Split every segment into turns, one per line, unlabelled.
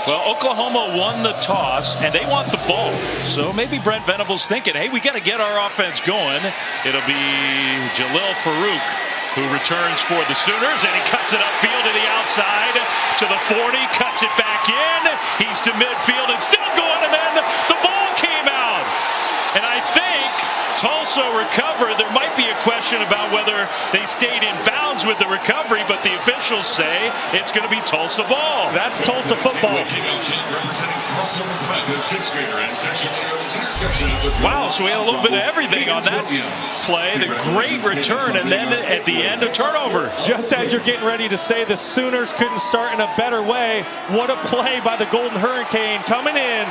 Well, Oklahoma won the toss, and they want the ball. So maybe Brent Venables thinking, hey, we got to get our offense going. It'll be Jalil Farouk who returns for the Sooners, and he cuts it upfield to the outside to the 40, cuts it back in. He's to midfield and still going, and then the ball came out. And I think Tulsa recovered. There might be a question about whether they stayed in bounds with the recovery, but the officials say it's going to be Tulsa ball.
That's Tulsa football.
Wow, so we had a little bit of everything on that play. The great return, and then at the end, a turnover.
Just as you're getting ready to say the Sooners couldn't start in a better way, what a play by the Golden Hurricane coming in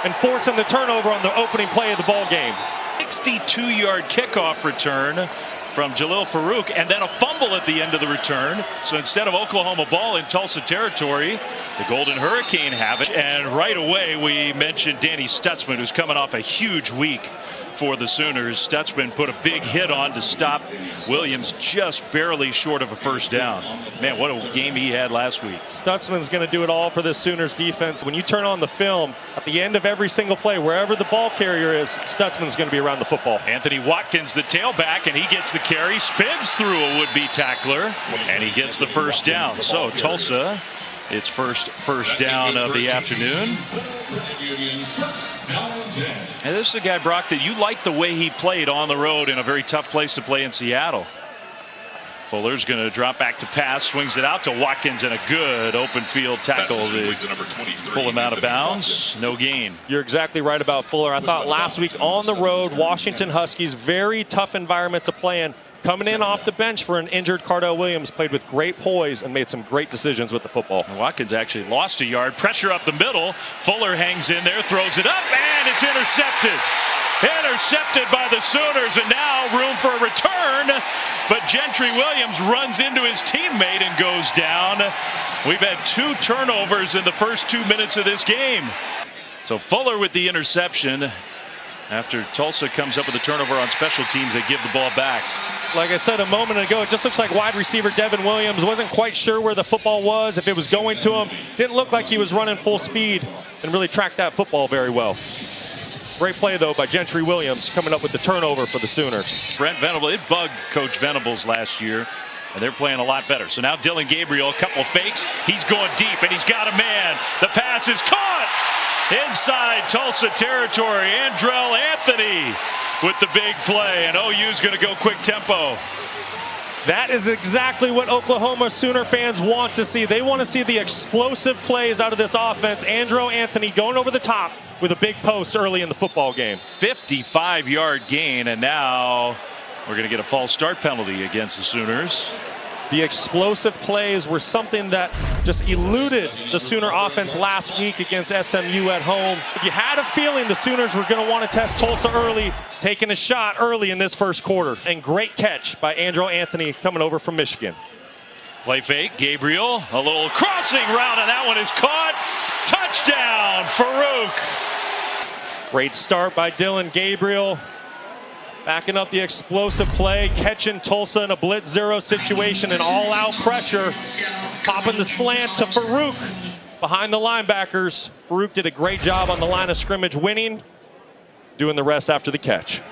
and forcing the turnover on the opening play of the ball game.
62-yard kickoff return from Jalil Farouk, and then a fumble at the end of the return. So instead of Oklahoma ball in Tulsa territory, the Golden Hurricane have it. And right away, we mentioned Danny Stutzman, who's coming off a huge week for the Sooners. Stutzman put a big hit on to stop Williams, just barely short of a first down. Man, what a game he had last week.
Stutzman's going to do it all for the Sooners defense. When you turn on the film, at the end of every single play, wherever the ball carrier is, Stutzman's going to be around the football.
Anthony Watkins, the tailback, and he gets the carry, spins through a would-be tackler, and he gets the first down. So Tulsa, its first down of the afternoon. And this is a guy, Brock, that you like the way he played on the road in a very tough place to play in Seattle. Fuller's going to drop back to pass, swings it out to Watkins, and a good open field tackle to pull him out of bounds. No gain.
You're exactly right about Fuller. I thought last week on the road, Washington Huskies, very tough environment to play in. Coming in off the bench for an injured Cardell Williams, played with great poise and made some great decisions with the football.
And Watkins actually lost a yard. Pressure up the middle. Fuller hangs in there, throws it up, and it's intercepted. Intercepted by the Sooners, and now room for a return. But Gentry Williams runs into his teammate and goes down. We've had 2 turnovers in the first 2 minutes of this game. So Fuller with the interception. After Tulsa comes up with a turnover on special teams, they give the ball back.
Like I said a moment ago, it just looks like wide receiver Devin Williams wasn't quite sure where the football was, if it was going to him. Didn't look like he was running full speed and really tracked that football very well. Great play, though, by Gentry Williams coming up with the turnover for the Sooners.
Brent Venables, it bugged Coach Venables last year, and they're playing a lot better. So now Dylan Gabriel, a couple fakes. He's going deep, and he's got a man. The pass is caught inside Tulsa territory. Andrell Anthony with the big play, and OU's going to go quick tempo.
That is exactly what Oklahoma Sooner fans want to see. They want to see the explosive plays out of this offense. Andrell Anthony going over the top with a big post early in the football game.
55-yard gain, and now we're going to get a false start penalty against the Sooners.
The explosive plays were something that just eluded the Sooner offense last week against SMU at home. You had a feeling the Sooners were going to want to test Tulsa early, taking a shot early in this first quarter. And great catch by Andrell Anthony coming over from Michigan.
Play fake, Gabriel, a little crossing route, and that one is caught. Touchdown, Farouk.
Great start by Dylan Gabriel. Backing up the explosive play, catching Tulsa in a blitz zero situation and all-out pressure. Popping the slant to Farouk behind the linebackers. Farouk did a great job on the line of scrimmage winning, doing the rest after the catch.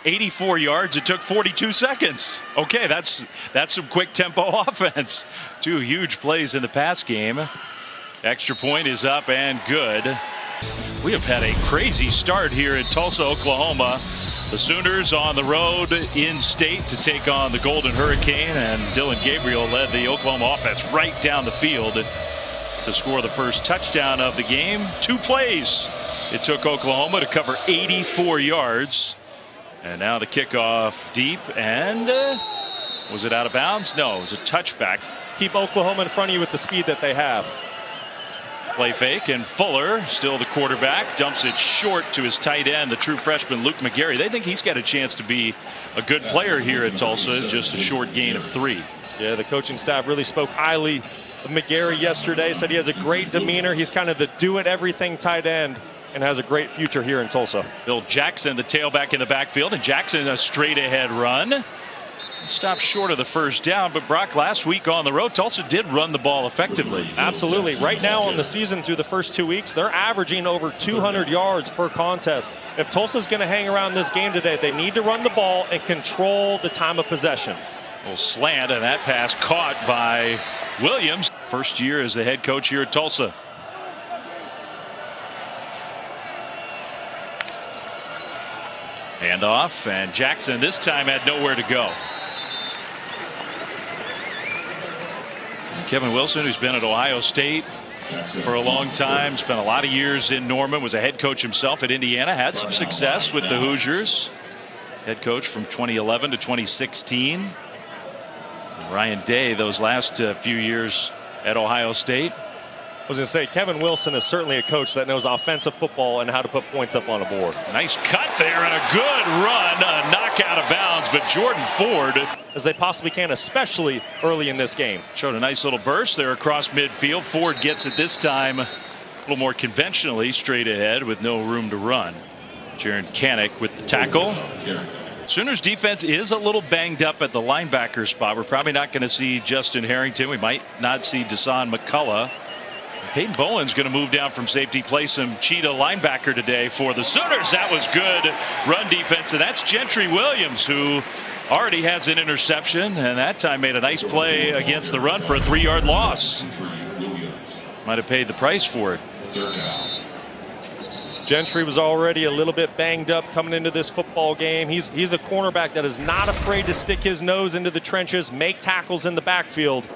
84 yards, it took 42 seconds. Okay, that's some quick tempo offense. 2 huge plays in the pass game. Extra point is up and good. We have had a crazy start here in Tulsa, Oklahoma. The Sooners on the road in state to take on the Golden Hurricane, and Dylan Gabriel led the Oklahoma offense right down the field to score the first touchdown of the game. 2 plays it took Oklahoma to cover 84 yards. And now the kickoff deep, and was it out of bounds? No, it was a touchback.
Keep Oklahoma in front of you with the speed that they have.
Play fake, and Fuller, still the quarterback, dumps it short to his tight end, the true freshman Luke McGarry. They think he's got a chance to be a good player here at Tulsa, just a short gain of 3.
Yeah, the coaching staff really spoke highly of McGarry yesterday, said he has a great demeanor. He's kind of the do-it-everything tight end and has a great future here in Tulsa.
Bill Jackson, the tailback in the backfield, and Jackson a straight-ahead run. Stopped short of the first down, but Brock, last week on the road, Tulsa did run the ball effectively.
Absolutely. Right now on the season through the first 2 weeks, they're averaging over 200 yards per contest. If Tulsa's going to hang around this game today, they need to run the ball and control the time of possession.
Little slant, and that pass caught by Williams. First year as the head coach here at Tulsa. Handoff, and Jackson this time had nowhere to go. Kevin Wilson, who's been at Ohio State for a long time, spent a lot of years in Norman, was a head coach himself at Indiana, had some success with the Hoosiers. Head coach from 2011 to 2016. And Ryan Day, those last few years at Ohio State.
I was going to say, Kevin Wilson is certainly a coach that knows offensive football and how to put points up on a board.
Nice cut there and a good run, a knock out of bounds, but Jordan Ford,
as they possibly can, especially early in this game,
showed a nice little burst there across midfield. Ford gets it this time a little more conventionally, straight ahead with no room to run. Jaron Kanik with the tackle. Sooners defense is a little banged up at the linebacker spot. We're probably not going to see Justin Harrington. We might not see Dasan McCullough. Peyton Bowen's going to move down from safety, play some cheetah linebacker today for the Sooners. That was good run defense, and that's Gentry Williams, who already has an interception, and that time made a nice play against the run for a 3-yard loss. Might have paid the price for it.
Gentry was already a little bit banged up coming into this football game. He's a cornerback that is not afraid to stick his nose into the trenches, make tackles in the backfield.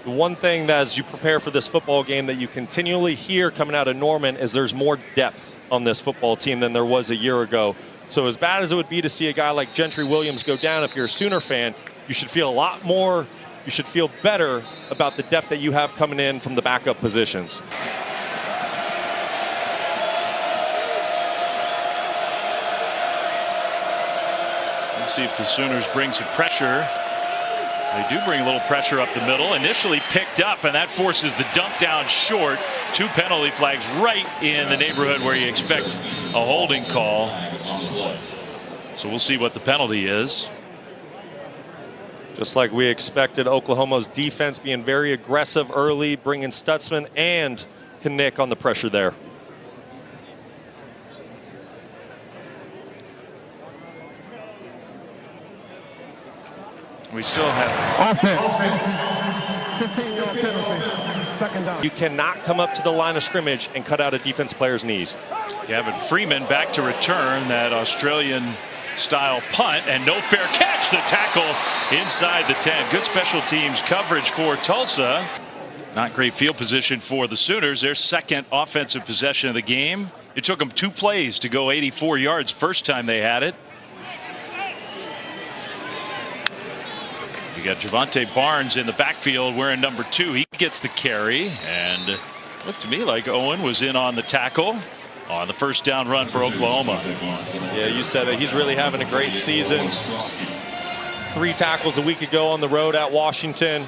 The one thing that as you prepare for this football game that you continually hear coming out of Norman is there's more depth on this football team than there was a year ago. So as bad as it would be to see a guy like Gentry Williams go down, if you're a Sooner fan, you should feel a lot more, you should feel better about the depth that you have coming in from the backup positions.
Let's see if the Sooners bring some pressure. They do bring a little pressure up the middle. Initially picked up, and that forces the dump down short. 2 penalty flags right in the neighborhood where you expect a holding call. So we'll see what the penalty is.
Just like we expected, Oklahoma's defense being very aggressive early, bringing Stutzman and Knick on the pressure there.
We still have
offense. 15-yard penalty. Second down.
You cannot come up to the line of scrimmage and cut out a defense player's knees.
Gavin Freeman back to return that Australian style punt, and no fair catch. The tackle inside the 10. Good special teams coverage for Tulsa. Not great field position for the Sooners. Their second offensive possession of the game. It took them 2 plays to go 84 yards first time they had it. You got Javante Barnes in the backfield wearing number 2. He gets the carry, and looked to me like Owen was in on the tackle on the first down run for Oklahoma.
Yeah, you said it. He's really having a great season. 3 tackles a week ago on the road at Washington.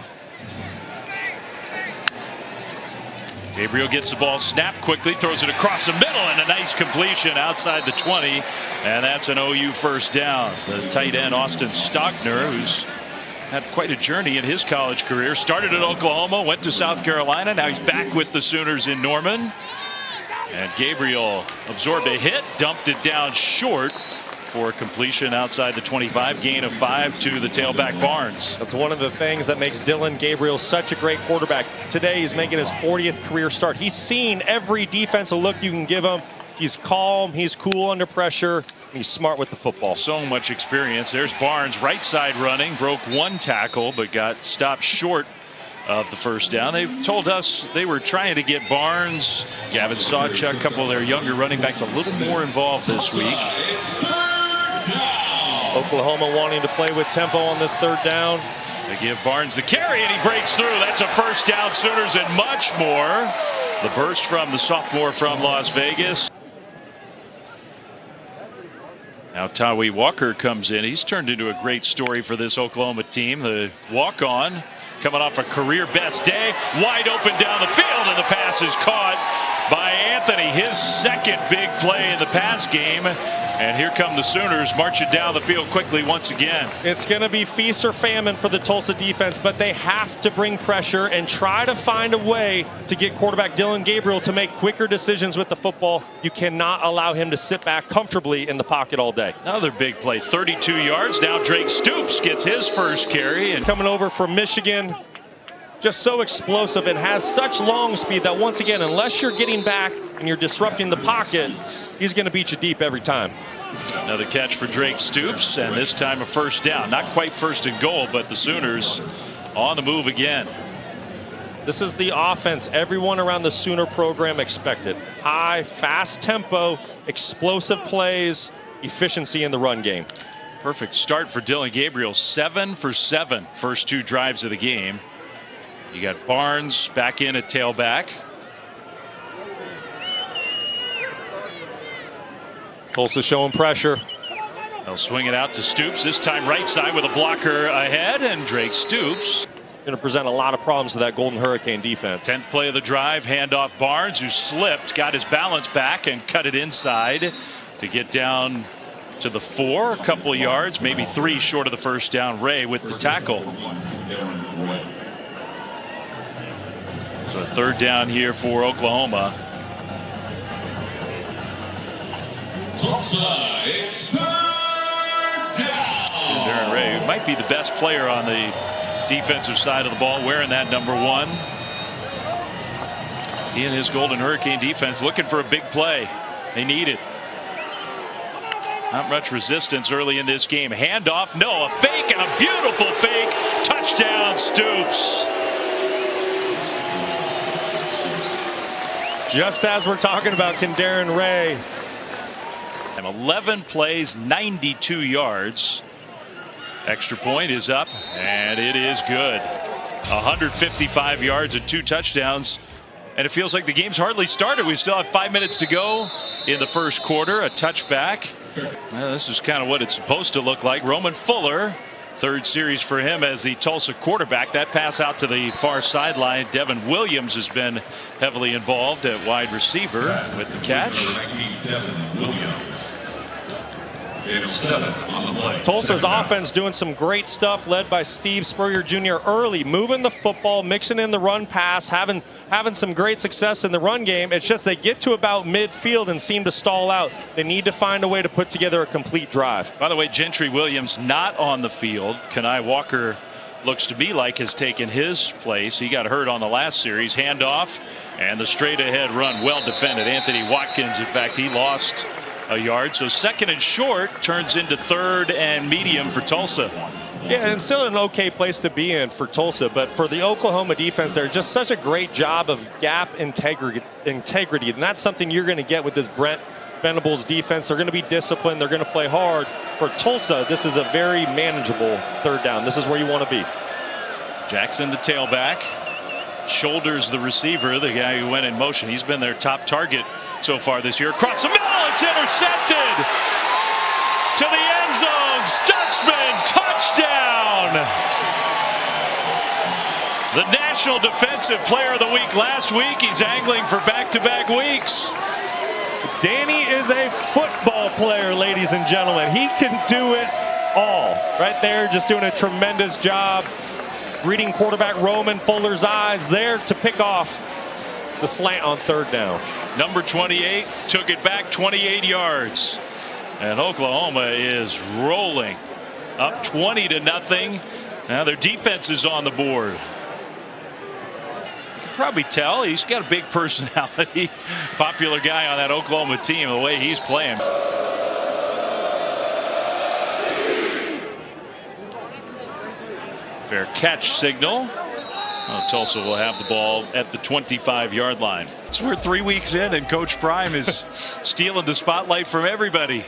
Gabriel gets the ball snapped quickly, throws it across the middle, and a nice completion outside the 20, and that's an OU first down. The tight end Austin Stockner, who's had quite a journey in his college career, started at Oklahoma, went to South Carolina, now he's back with the Sooners in Norman. And Gabriel absorbed a hit, dumped it down short for completion outside the 25, gain of 5 to the tailback Barnes.
That's one of the things that makes Dillon Gabriel such a great quarterback. Today he's making his 40th career start. He's seen every defensive look you can give him. He's calm, he's cool under pressure, and he's smart with the football.
So much experience. There's Barnes, right side running, broke 1 tackle, but got stopped short of the first down. They told us they were trying to get Barnes, Gavin Sawchuk, a couple of their younger running backs a little more involved this week.
Oklahoma wanting to play with tempo on this 3rd down.
They give Barnes the carry, and he breaks through. That's a first down, Sooners, and much more. The burst from the sophomore from Las Vegas. Now Tawee Walker comes in. He's turned into a great story for this Oklahoma team. The walk-on coming off a career best day. Wide open down the field, and the pass is caught by Anthony. His second big play in the pass game. And here come the Sooners marching down the field quickly once again.
It's going to be feast or famine for the Tulsa defense, but they have to bring pressure and try to find a way to get quarterback Dillon Gabriel to make quicker decisions with the football. You cannot allow him to sit back comfortably in the pocket all day.
Another big play, 32 yards. Now Drake Stoops gets his first carry. And
coming over from Michigan, just so explosive and has such long speed that once again, unless you're getting back and you're disrupting the pocket, he's going to beat you deep every time.
Another catch for Drake Stoops, and this time a first down. Not quite first and goal, but the Sooners on the move again.
This is the offense everyone around the Sooner program expected. High, fast tempo, explosive plays, efficiency in the run game.
Perfect start for Dillon Gabriel. 7 for 7 first 2 drives of the game. You got Barnes back in at tailback.
Tulsa showing pressure.
They'll swing it out to Stoops. This time right side with a blocker ahead, and Drake Stoops.
Going to present a lot of problems to that Golden Hurricane defense.
10th play of the drive, handoff Barnes, who slipped, got his balance back and cut it inside to get down to the 4, a couple of yards, maybe 3 short of the first down. Ray with the tackle. So third down here for Oklahoma. Darren Ray, who might be the best player on the defensive side of the ball, wearing that number 1. He and his Golden Hurricane defense looking for a big play. They need it. Not much resistance early in this game. Handoff, no, a fake and a beautiful fake. Touchdown, Stoops.
Just as we're talking about, can Darren Ray.
11 plays, 92 yards. Extra point is up, and it is good. 155 yards and 2 touchdowns. And it feels like the game's hardly started. We still have 5 minutes to go in the first quarter. A touchback. Well, this is kind of what it's supposed to look like. Roman Fuller, third series for him as the Tulsa quarterback. That pass out to the far sideline. Devin Williams has been heavily involved at wide receiver with the catch.
Tulsa's offense doing some great stuff, led by Steve Spurrier Jr. early, moving the football, mixing in the run pass, having some great success in the run game. It's just they get to about midfield and seem to stall out. They need to find a way to put together a complete drive.
By the way, Gentry Williams not on the field. Kenai Walker looks to me like has taken his place. He got hurt on the last series. Handoff and the straight ahead run, well defended. Anthony Watkins, in fact, he lost a yard. So second and short turns into third and medium for Tulsa.
Yeah, and still an okay place to be in for Tulsa, but for the Oklahoma defense, they're just such a great job of gap integrity, and that's something you're going to get with this Brent Venables defense. They're going to be disciplined. They're going to play hard. For Tulsa, this is a very manageable third down. This is where you want to be.
Jackson, the tailback, shoulders the receiver, the guy who went in motion. He's been their top target so far this year. Across the middle, it's intercepted to the end zone. Stutzman, touchdown. The National Defensive Player of the Week last week. He's angling for back-to-back weeks.
Danny is a football player, ladies and gentlemen. He can do it all. Right there, just doing a tremendous job reading quarterback Roman Fuller's eyes there to pick off the slant on third down.
Number 28 took it back 28 yards. And Oklahoma is rolling up 20-0. Now their defense is on the board. You can probably tell he's got a big personality. Popular guy on that Oklahoma team, the way he's playing. Fair catch signal. Well, Tulsa will have the ball at the 25-yard line. So we're 3 weeks in, and Coach Prime is stealing the spotlight from everybody.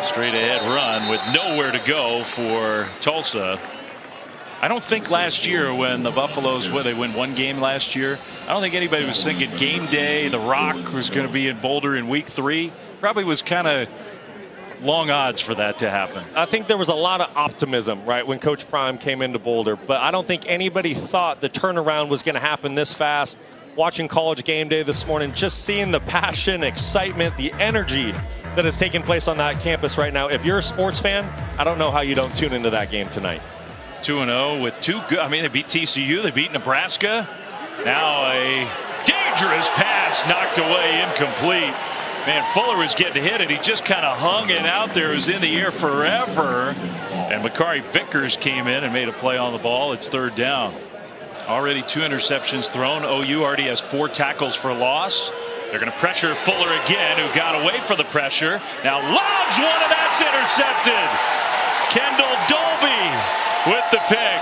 Straight ahead run with nowhere to go for Tulsa. I don't think last year when the Buffaloes, they win one game last year, I don't think anybody was thinking game day, The Rock was going to be in Boulder in week 3. Probably was kind of long odds for that to happen.
I think there was a lot of optimism, right, when Coach Prime came into Boulder, but I don't think anybody thought the turnaround was going to happen this fast. watching College Game Day this morning, just seeing the passion, excitement, the energy that is taking place on that campus right now. If you're a sports fan, I don't know how you don't tune into that game tonight.
2-0 with two good. I mean, they beat TCU, they beat Nebraska. Now a dangerous pass knocked away, incomplete. Man, Fuller was getting hit, and he just kind of hung it out there. It was in the air forever. And Makari Vickers came in and made a play on the ball. It's third down. Already 2 interceptions thrown. OU already has 4 tackles for loss. They're going to pressure Fuller again, who got away for the pressure. Now lobs one, and that's intercepted. Kendall Dolby with the pick.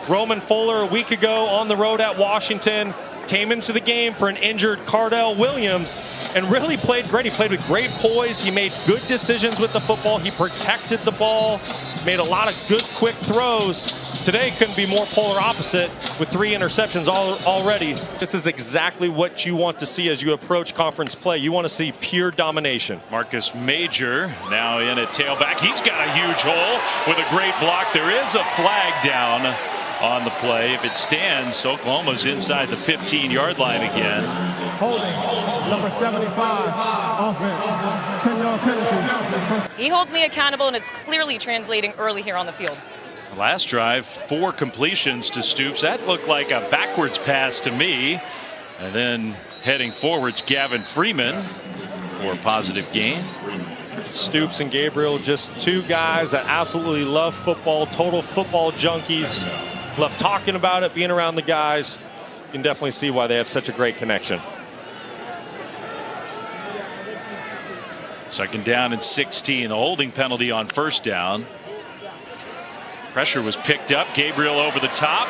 Roman Fuller a week ago on the road at Washington came into the game for an injured Cardell Williams and really played great. He played with great poise. He made good decisions with the football. He protected the ball, made a lot of good quick throws. Today couldn't be more polar opposite with 3 interceptions already. This is exactly what you want to see as you approach conference play. You want to see pure domination.
Marcus Major now in at tailback. He's got a huge hole with a great block. There is a flag down on the play. If it stands, Oklahoma's inside the 15-yard line again.
Holding, number 75, offense, 10-yard penalty.
He holds me accountable, and it's clearly translating early here on the field.
Last drive, 4 completions to Stoops. That looked like a backwards pass to me. And then heading forwards, Gavin Freeman for a positive gain.
Stoops and Gabriel, just 2 guys that absolutely love football, total football junkies. Love talking about it, being around the guys. You can definitely see why they have such a great connection.
Second down and 16. The holding penalty on first down. Pressure was picked up. Gabriel over the top.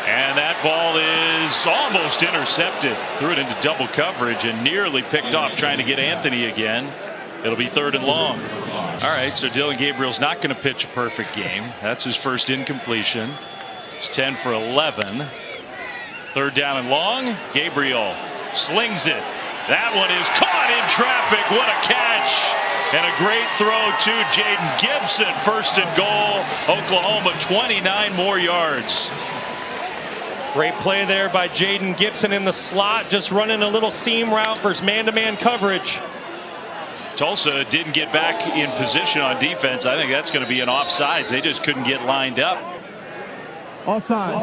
And that ball is almost intercepted. Threw it into double coverage and nearly picked off, trying to get Anthony again. It'll be 3rd and long. All right, so Dylan Gabriel's not going to pitch a perfect game. That's his first incompletion. It's 10 for 11. 3rd down and long. Gabriel slings it. That one is caught in traffic. What a catch. And a great throw to Jaden Gibson. 1st and goal. Oklahoma 29 more yards.
Great play there by Jaden Gibson in the slot, just running a little seam route versus man-to-man coverage.
Tulsa didn't get back in position on defense. I think that's going to be an offsides. They just couldn't get lined up.
Offside,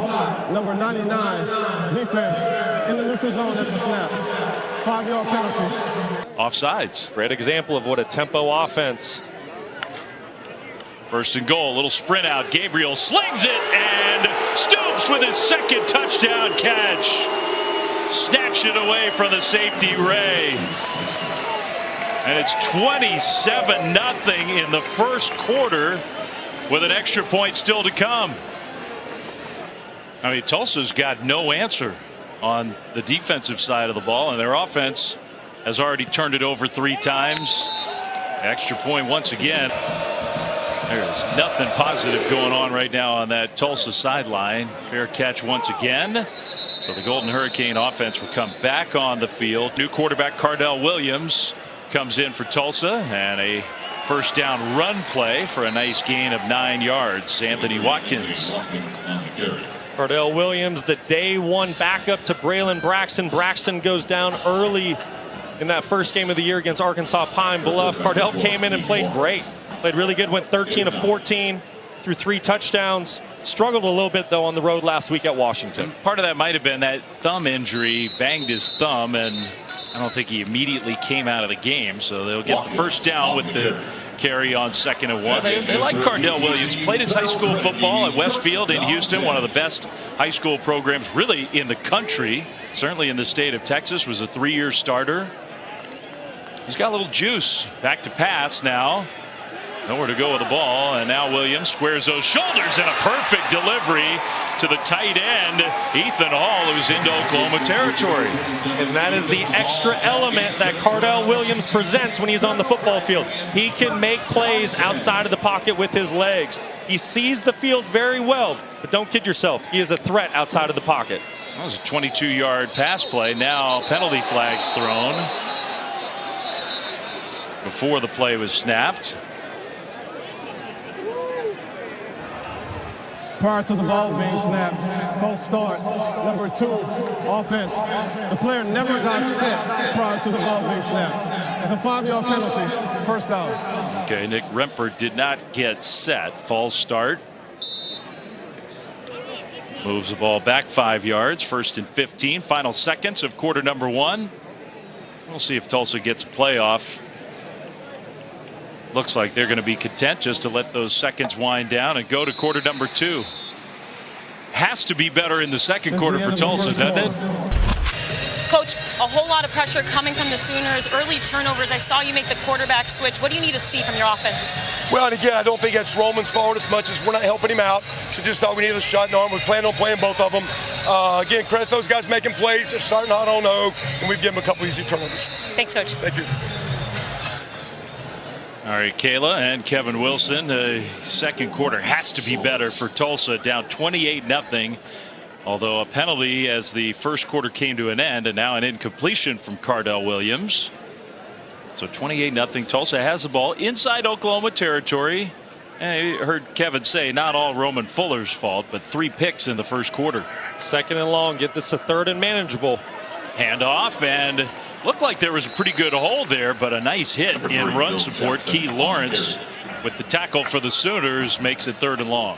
number 99, defense, in the neutral zone at the snap. 5-yard penalty.
Offsides.
Great example of what a tempo offense.
1st and goal, a little sprint out. Gabriel slings it, and Stoops with his 2nd touchdown catch. Snatched it away from the safety, Ray. And it's 27-0 in the first quarter with an extra point still to come. I mean, Tulsa's got no answer on the defensive side of the ball, and their offense has already turned it over 3 times. Extra point once again. There's nothing positive going on right now on that Tulsa sideline. Fair catch once again. So the Golden Hurricane offense will come back on the field. New quarterback Cardell Williams comes in for Tulsa, and a 1st down run play for a nice gain of 9 yards. Anthony Watkins.
Cardell Williams, the day 1 backup to Braylon Braxton. Braxton goes down early in that first game of the year against Arkansas Pine Bluff. Cardell came in and played great. Played really good, went 13 of 14, threw 3 touchdowns. Struggled a little bit, though, on the road last week at Washington.
And part of that might have been that thumb injury, banged his thumb, and I don't think he immediately came out of the game. So they'll get the 1st down with the carry on 2nd and 1. They like Cardell Williams. Played his high school football at Westfield in Houston, one of the best high school programs really in the country, certainly in the state of Texas. Was a 3-year starter. He's got a little juice. Back to pass now. Nowhere to go with the ball, and now Williams squares those shoulders, and a perfect delivery to the tight end, Ethan Hall, who's into Oklahoma territory.
And that is the extra element that Cardell Williams presents when he's on the football field. He can make plays outside of the pocket with his legs. He sees the field very well, but don't kid yourself, he is a threat outside of the pocket.
That was a 22-yard pass play. Now penalty flags thrown before the play was snapped.
prior to the ball being snapped. False start. Number 2, offense. The player never got set prior to the ball being snapped. It's a 5-yard penalty, first down.
Okay, Nick Remper did not get set. False start. Moves the ball back 5 yards. 1st and 15. Final seconds of quarter number 1. We'll see if Tulsa gets a playoff. Looks like they're going to be content just to let those seconds wind down and go to quarter number 2. Has to be better in the second quarter for Tulsa, doesn't it?
Coach, a whole lot of pressure coming from the Sooners. Early turnovers. I saw you make the quarterback switch. What do you need to see from your offense?
Well, and again, I don't think that's Roman's fault as much as we're not helping him out. So just thought we needed a shot in arm. We plan on playing both of them. Again, credit those guys making plays. They're starting hot on O, and we've given them a couple easy turnovers.
Thanks, Coach.
Thank you.
All right, Kayla and Kevin Wilson. The second quarter has to be better for Tulsa, down 28-0. Although a penalty as the first quarter came to an end, and now an incompletion from Cardell Williams. So 28-0. Tulsa has the ball inside Oklahoma territory. And you heard Kevin say not all Roman Fuller's fault, but 3 picks in the first quarter.
2nd and long. Get this to 3rd and manageable.
Handoff, and looked like there was a pretty good hole there, but a nice hit in run support. Key Lawrence with the tackle for the Sooners makes it 3rd and long.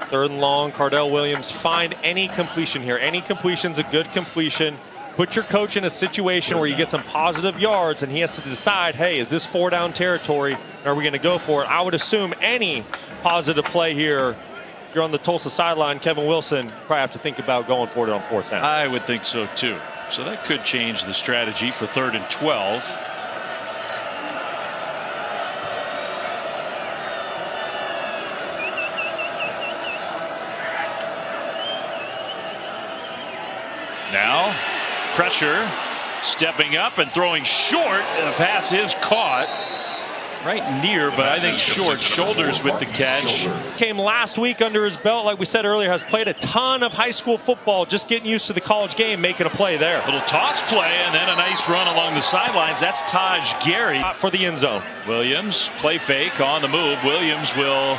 3rd and long. Cardell Williams, find any completion here. Any completion's a good completion. Put your coach in a situation where you get some positive yards and he has to decide, hey, is this 4-down territory? Are we going to go for it? I would assume any positive play here. If you're on the Tulsa sideline, Kevin Wilson, probably have to think about going for it on 4th down.
I would think so too. So that could change the strategy for 3rd and 12. Now pressure, stepping up and throwing short, and the pass is caught right near, but I think short. Shoulders with the catch.
Came last week under his belt, like we said earlier, has played a ton of high school football, just getting used to the college game, making a play there.
Little toss play and then a nice run along the sidelines. That's Taj Gary
For the end zone.
Williams, play fake on the move. Williams will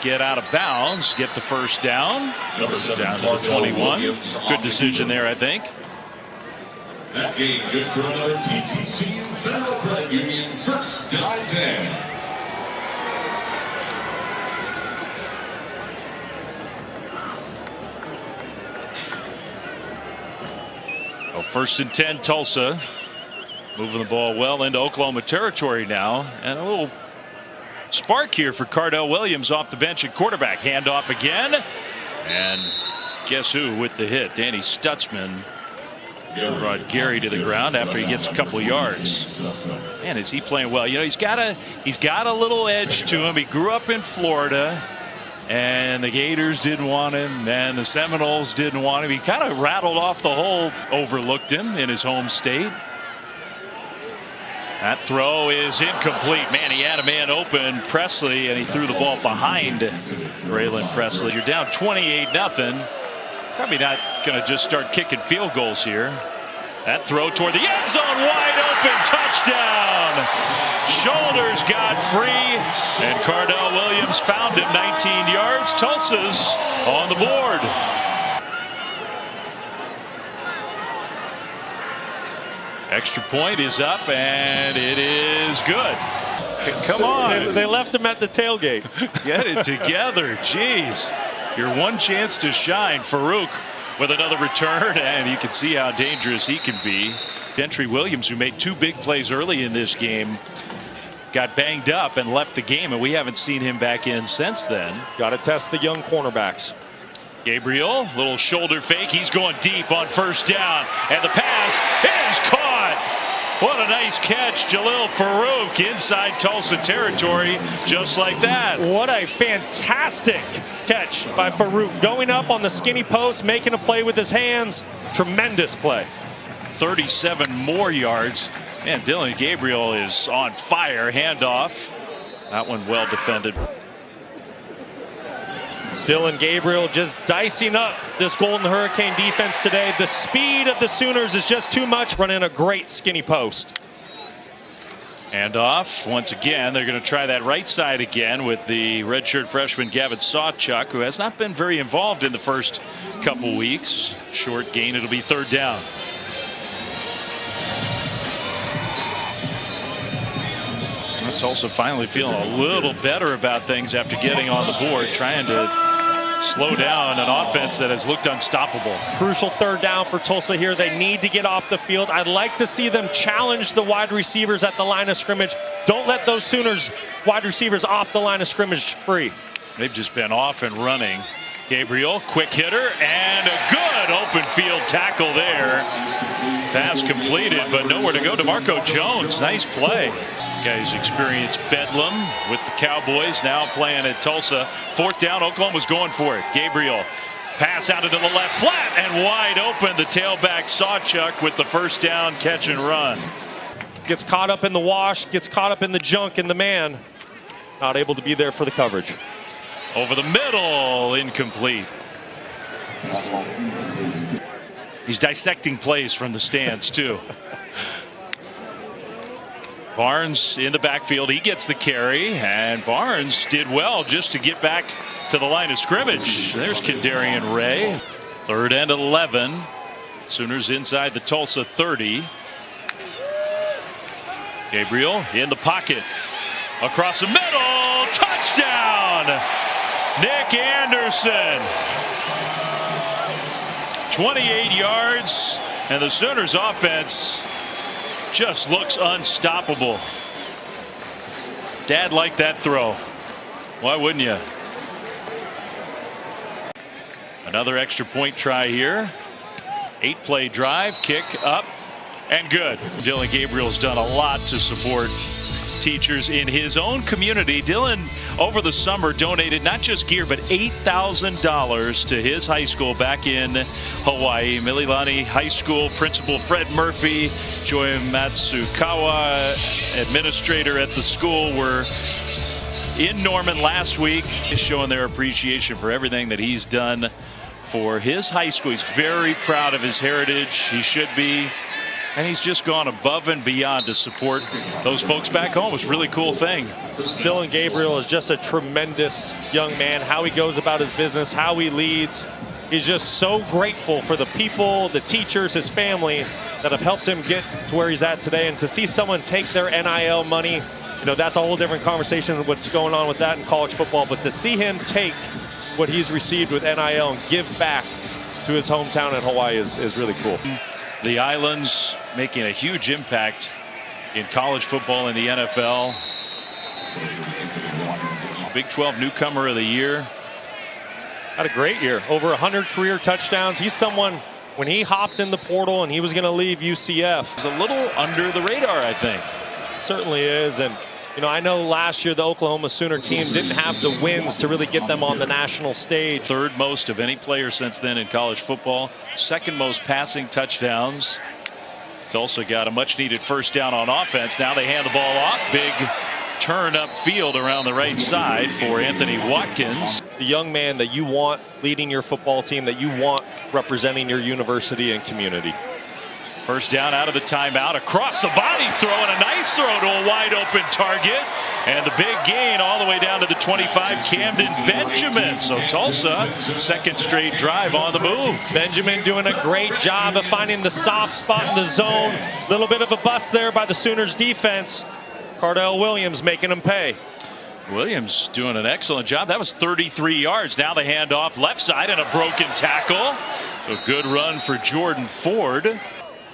get out of bounds, get the first down. Down to the 21. Good decision there, I think.
That game good for another TTC Federal Credit Union first down 10.
Oh, 1st and 10, Tulsa. Moving the ball well into Oklahoma territory now. And a little spark here for Cardell Williams off the bench at quarterback. Handoff again. And guess who with the hit? Danny Stutzman brought Gary to the ground after he gets a couple yards. Man, is he playing well? You know, he's got a little edge to him. He grew up in Florida, and the Gators didn't want him, and the Seminoles didn't want him. He kind of rattled off the whole, overlooked him in his home state. That throw is incomplete. Man, he had a man open, Presley, and he threw the ball behind Braylon Presley. You're down 28-0. Probably not going to just start kicking field goals here. That throw toward the end zone, wide open, touchdown. Shoulders got free, and Cardell Williams found him 19 yards. Tulsa's on the board. Extra point is up, and it is good. Come on.
They left him at the tailgate.
Get it together. Jeez. Your one chance to shine. Farouk with another return, and you can see how dangerous he can be. Gentry Williams, who made 2 big plays early in this game, got banged up and left the game, and we haven't seen him back in since then.
Got to test the young cornerbacks.
Gabriel, little shoulder fake. He's going deep on 1st down, and the pass is caught. What a nice catch. Jalil Farouk inside Tulsa territory, just like that.
What a fantastic catch by Farouk. Going up on the skinny post, making a play with his hands. Tremendous play.
37 more yards. And Dylan Gabriel is on fire. Handoff. That one well defended.
Dylan Gabriel just dicing up this Golden Hurricane defense today. The speed of the Sooners is just too much. Running a great skinny post.
And off once again. They're going to try that right side again with the redshirt freshman Gavin Sawchuk, who has not been very involved in the first couple weeks. Short gain. It'll be third down. Tulsa finally feeling a little better about things after getting on the board, trying to slow down an offense that has looked unstoppable.
Crucial third down for Tulsa here. They need to get off the field. I'd like to see them challenge the wide receivers at the line of scrimmage. Don't let those Sooners wide receivers off the line of scrimmage free.
They've just been off and running. Gabriel, quick hitter, and a good open field tackle there. Pass completed, but nowhere to go. DeMarco Jones, nice play. Guys experienced Bedlam with the Cowboys, now playing at Tulsa. Fourth down, Oklahoma's going for it. Gabriel, pass out into the left, flat and wide open. The tailback Sawchuk with the first down catch and run.
Gets caught up in the wash, gets caught up in the junk, and the man not able to be there for the coverage.
Over the middle, incomplete. He's dissecting plays from the stands too. Barnes in the backfield, he gets the carry, and Barnes did well just to get back to the line of scrimmage. There's Kendarian Ray. Third and 11. Sooners inside the Tulsa 30. Gabriel in the pocket. Across the middle, touchdown! Nick Anderson. 28 yards, and the Sooners offense just looks unstoppable. Dad liked that throw. Why wouldn't you? Another extra point try here. 8-play drive, kick up, and good. Dylan Gabriel's done a lot to support teachers in his own community. Dylan, over the summer, donated not just gear, but $8,000 to his high school back in Hawaii. Mililani High School principal Fred Murphy, Joy Matsukawa, administrator at the school, were in Norman last week, showing their appreciation for everything that he's done for his high school. He's very proud of his heritage. He should be. And he's just gone above and beyond to support those folks back home. It's a really cool thing.
Dylan Gabriel is just a tremendous young man. How he goes about his business, how he leads. He's just so grateful for the people, the teachers, his family that have helped him get to where he's at today. And to see someone take their NIL money, you know, that's a whole different conversation of what's going on with that in college football. But to see him take what he's received with NIL and give back to his hometown in Hawaii is really cool.
The Islands making a huge impact in college football and the NFL. Big 12 newcomer of the year.
Had a great year. Over 100 career touchdowns. He's someone, when he hopped in the portal and he was going to leave UCF.
He's a little under the radar, I think.
Certainly is. And, you know, I know last year the Oklahoma Sooner team didn't have the wins to really get them on the national stage.
Third most of any player since then in college football. Second most passing touchdowns. Tulsa got a much needed first down on offense. Now they hand the ball off. Big turn upfield around the right side for Anthony Watkins.
The young man that you want leading your football team, that you want representing your university and community.
First down out of the timeout, across the body throw, and a nice throw to a wide open target. And the big gain all the way down to the 25, Camden Benjamin. So Tulsa, second straight drive on the move.
Benjamin doing a great job of finding the soft spot in the zone. A little bit of a bust there by the Sooners defense. Cardell Williams making them pay.
Williams doing an excellent job. That was 33 yards. Now the handoff left side and a broken tackle. A good run for Jordan Ford.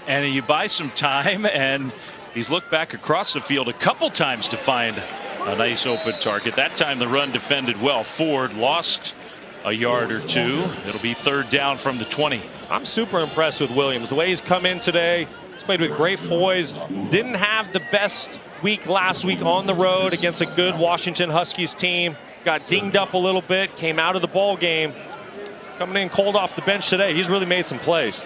And you buy some time, and he's looked back across the field a couple times to find a nice open target. That time the run defended well. Ford lost a yard or two. It'll be third down from the 20.
I'm super impressed with Williams. The way he's come in today, he's played with great poise. Didn't have the best week last week on the road against a good Washington Huskies team. Got dinged up a little bit, came out of the ball game. Coming in cold off the bench today, he's really made some plays.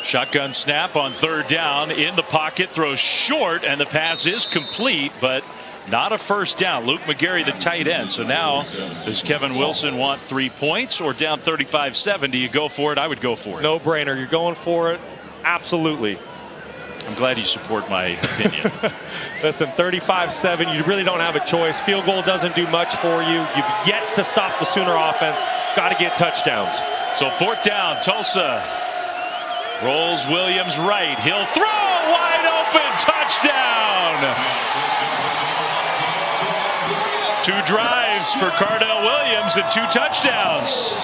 Shotgun snap on third down, in the pocket, throws short, and the pass is complete, but not a first down. Luke McGarry, the tight end. So now, does Kevin Wilson want 3 points, or down 35-7? Do you go for it? I would go for it.
No brainer. You're going for it. Absolutely.
I'm glad you support my opinion.
Listen, 35-7, you really don't have a choice. Field goal doesn't do much for you. You've yet to stop the Sooner offense. Got to get touchdowns.
So 4th down, Tulsa rolls Williams right. He'll throw wide open, touchdown. 2 drives for Cardell Williams and 2 touchdowns.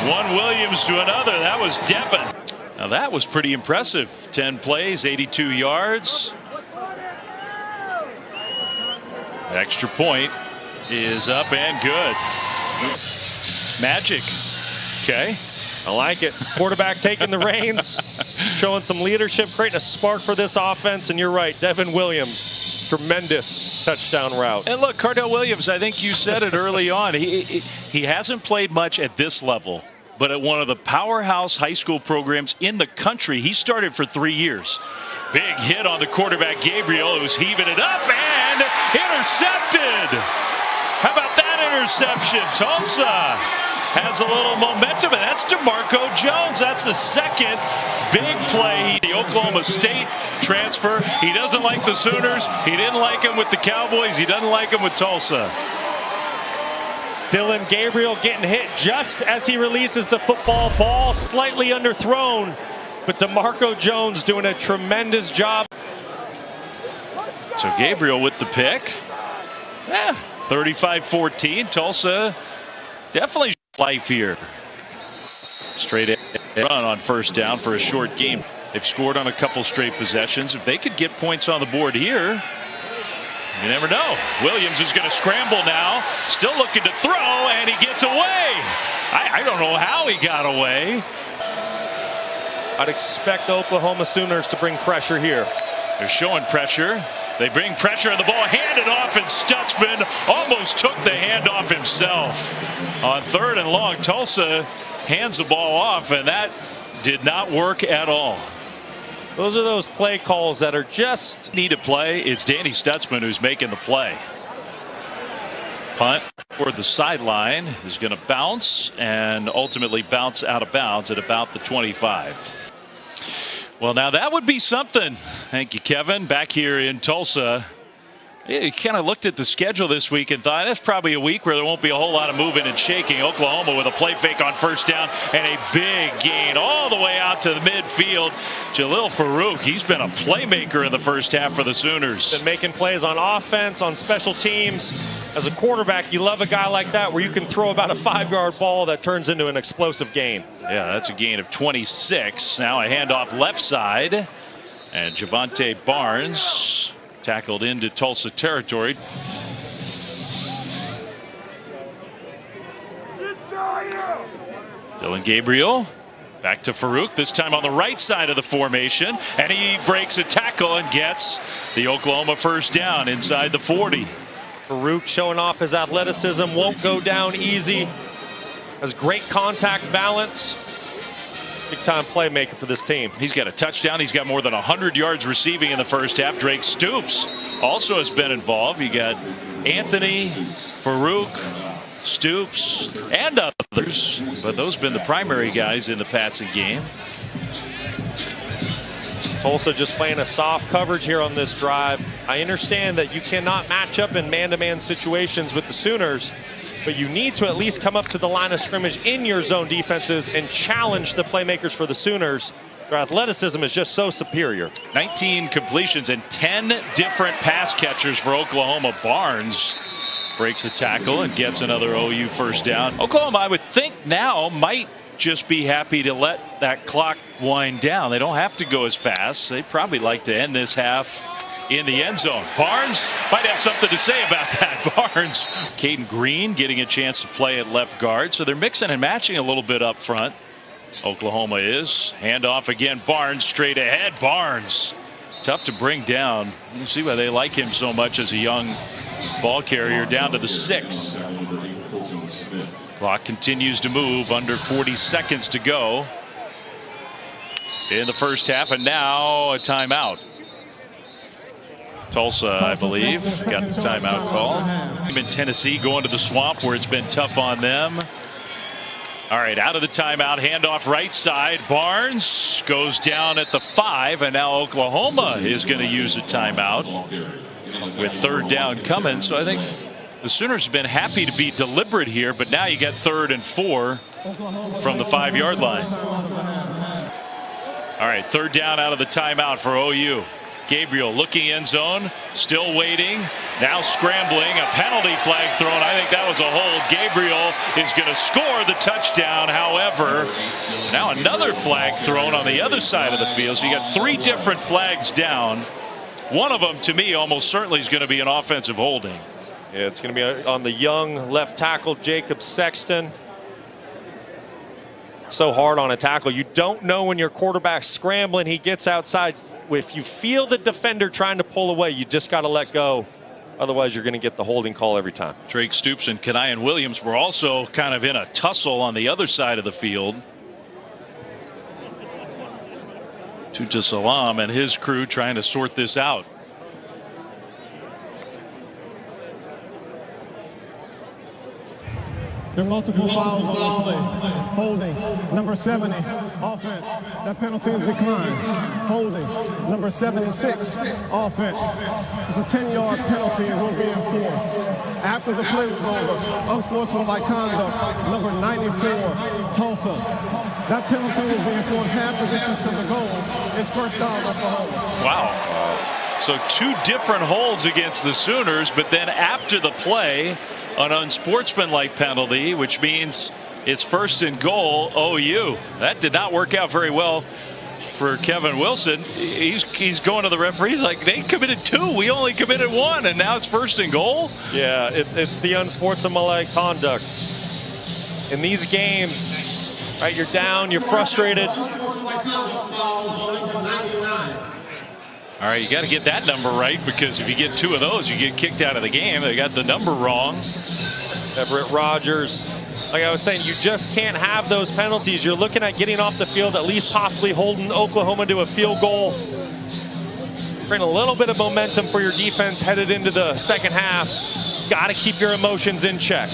One Williams to another. That was Devin. Now that was pretty impressive. 10 plays, 82 yards. Extra point is up and good. Magic. Okay.
I like it. Quarterback taking the reins, showing some leadership, creating a spark for this offense. And you're right, Devin Williams, tremendous touchdown route.
And look, Cardell Williams, I think you said it early on. He hasn't played much at this level, but at one of the powerhouse high school programs in the country. He started for 3 years. Big hit on the quarterback, Gabriel, who's heaving it up and intercepted. How about that interception? Tulsa has a little momentum, and that's DeMarco Jones. That's the second big play. The Oklahoma State transfer. He doesn't like the Sooners. He didn't like him with the Cowboys. He doesn't like him with Tulsa.
Dillon Gabriel getting hit just as he releases the football. Ball slightly underthrown, but DeMarco Jones doing a tremendous job.
So Gabriel with the pick. 35-14. Tulsa definitely life here. Straight run on 1st down for a short game. They've scored on a couple straight possessions. If they could get points on the board here, you never know. Williams is going to scramble now. Still looking to throw, and he gets away. I don't know how he got away.
I'd expect the Oklahoma Sooners to bring pressure here.
They're showing pressure. They bring pressure on the ball, handed off, and Stutzman almost took the handoff himself. On 3rd and long, Tulsa hands the ball off, and that did not work at all.
Those are those play calls that are just
need to play. It's Danny Stutzman who's making the play. Punt toward the sideline is going to bounce and ultimately bounce out of bounds at about the 25. Well, now that would be something. Thank you, Kevin. Back here in Tulsa. You kind of looked at the schedule this week and thought that's probably a week where there won't be a whole lot of moving and shaking. Oklahoma with a play fake on 1st down and a big gain all the way out to the midfield. Jalil Farouk, he's been a playmaker in the 1st half for the Sooners.
Been making plays on offense, on special teams. As a quarterback, you love a guy like that where you can throw about a 5-yard ball that turns into an explosive gain.
Yeah, that's a gain of 26. Now a handoff left side. And Javante Barnes tackled into Tulsa territory. Dillon Gabriel back to Farouk, this time on the right side of the formation, and he breaks a tackle and gets the Oklahoma 1st down inside the 40.
Farouk showing off his athleticism, won't go down easy, has great contact balance. Big time playmaker for this team.
He's got a touchdown. He's got more than 100 yards receiving in the 1st half. Drake Stoops also has been involved. You got Anthony, Farouk, Stoops, and others, but those have been the primary guys in the passing game.
Tulsa just playing a soft coverage here on this drive. I understand that you cannot match up in man-to-man situations with the Sooners, but you need to at least come up to the line of scrimmage in your zone defenses and challenge the playmakers for the Sooners. Their athleticism is just so superior.
19 completions and 10 different pass catchers for Oklahoma. Barnes breaks a tackle and gets another OU 1st down. Oklahoma, I would think now, might just be happy to let that clock wind down. They don't have to go as fast. They probably like to end this half in the end zone. Barnes might have something to say about that. Barnes. Caden Green getting a chance to play at left guard. So they're mixing and matching a little bit up front. Oklahoma is. Handoff again. Barnes straight ahead. Barnes. Tough to bring down. You see why they like him so much as a young ball carrier. Down to the 6. Clock continues to move. Under 40 seconds to go in the 1st half. And now a timeout. Tulsa, I believe, got the timeout call. In Tennessee, going to the Swamp where it's been tough on them. All right, out of the timeout, handoff right side. Barnes goes down at the 5, and now Oklahoma is going to use a timeout with 3rd down coming. So I think the Sooners have been happy to be deliberate here, but now you get 3rd and 4 from the 5-yard line. All right, 3rd down out of the timeout for OU. Gabriel looking end zone, still waiting, now scrambling, a penalty flag thrown. I think that was a hold. Gabriel is going to score the touchdown. However, now another flag thrown on the other side of the field. So you got 3 different flags down. One of them, to me, almost certainly is going to be an offensive holding.
Yeah, it's going to be on the young left tackle, Jacob Sexton. So hard on a tackle. You don't know when your quarterback's scrambling, he gets outside. If you feel the defender trying to pull away, you just got to let go. Otherwise, you're going to get the holding call every time.
Drake Stoops and Kanian Williams were also kind of in a tussle on the other side of the field. Tuta Salam and his crew trying to sort this out.
There are multiple fouls on the play. Holding, number 70, offense. That penalty is declined. Holding, number 76, offense. It's a 10-yard penalty and will be enforced. After the play was over, unsportsmanlike conduct, number 94, Tulsa. That penalty will be enforced half the distance to the goal. It's 1st down Oklahoma.
Wow. So 2 different holds against the Sooners, but then after the play, an unsportsmanlike penalty, which means it's 1st and goal OU. That did not work out very well for Kevin Wilson. He's going to the referees like, they committed 2, we only committed 1, and now it's 1st and goal.
Yeah, it's the unsportsmanlike conduct in these games. Right, you're down, you're frustrated.
All right, you got to get that number right, because if you get 2 of those, you get kicked out of the game. They got the number wrong.
Everett Rogers, like I was saying, you just can't have those penalties. You're looking at getting off the field, at least possibly holding Oklahoma to a field goal. Bring a little bit of momentum for your defense headed into the second half. Got to keep your emotions in check.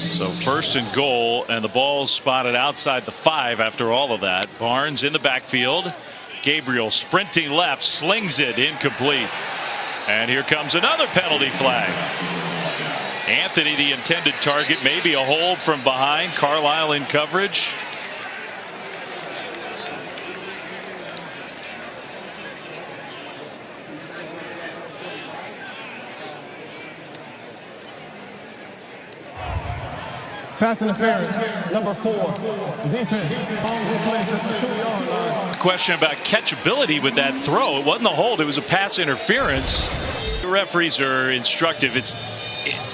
So 1st and goal, and the ball's spotted outside the 5 after all of that. Barnes in the backfield. Gabriel sprinting left, slings it, incomplete. And here comes another penalty flag. Anthony, the intended target, maybe a hold from behind. Carlisle in coverage.
Pass interference, number 4, defense. Ball replays at the 2-yard line.
Question about catchability with that throw. It wasn't a hold, it was a pass interference. The referees are instructive. It's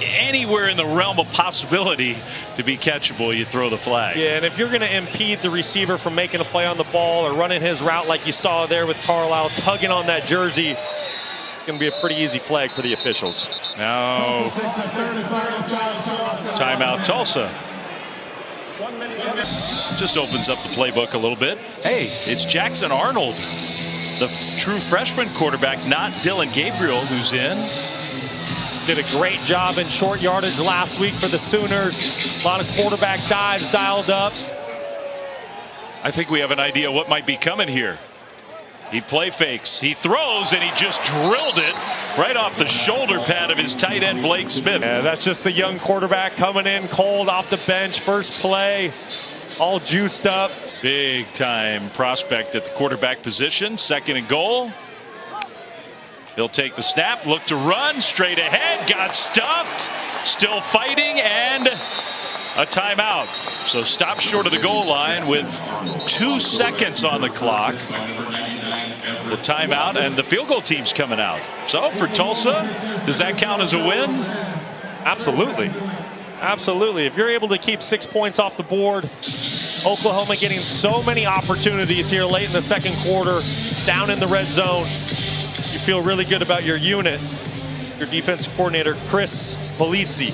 anywhere in the realm of possibility to be catchable, you throw the flag.
Yeah, and if you're going to impede the receiver from making a play on the ball or running his route like you saw there with Carlisle, tugging on that jersey, it's going to be a pretty easy flag for the officials.
Now, timeout Tulsa. Just opens up the playbook a little bit. Hey, it's Jackson Arnold, the true freshman quarterback, not Dylan Gabriel, who's in.
Did a great job in short yardage last week for the Sooners. A lot of quarterback dives dialed up.
I think we have an idea what might be coming here. He play fakes, he throws, and he just drilled it right off the shoulder pad of his tight end Blake Smith.
Yeah, that's just the young quarterback coming in cold off the bench, first play, all juiced up.
Big time prospect at the quarterback position. 2nd and goal. He'll take the snap, look to run, straight ahead, got stuffed, still fighting, and a timeout. So stop short of the goal line with 2 seconds on the clock. The timeout, and the field goal team's coming out. So for Tulsa, does that count as a win?
Absolutely. Absolutely. If you're able to keep 6 points off the board, Oklahoma getting so many opportunities here late in the second quarter, down in the red zone, you feel really good about your unit. Your defensive coordinator, Chris Polizzi.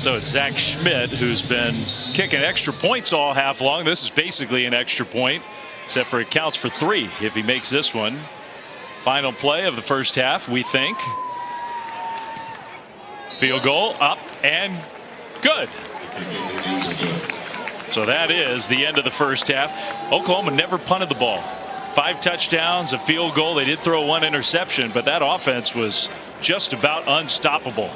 So it's Zach Schmidt, who's been kicking extra points all half long. This is basically an extra point. except for it counts for 3 if he makes this one. Final play of the first half, we think. Field goal up and good. So that is the end of the first half. Oklahoma never punted the ball. 5 touchdowns, a field goal. They did throw 1 interception, but that offense was just about unstoppable.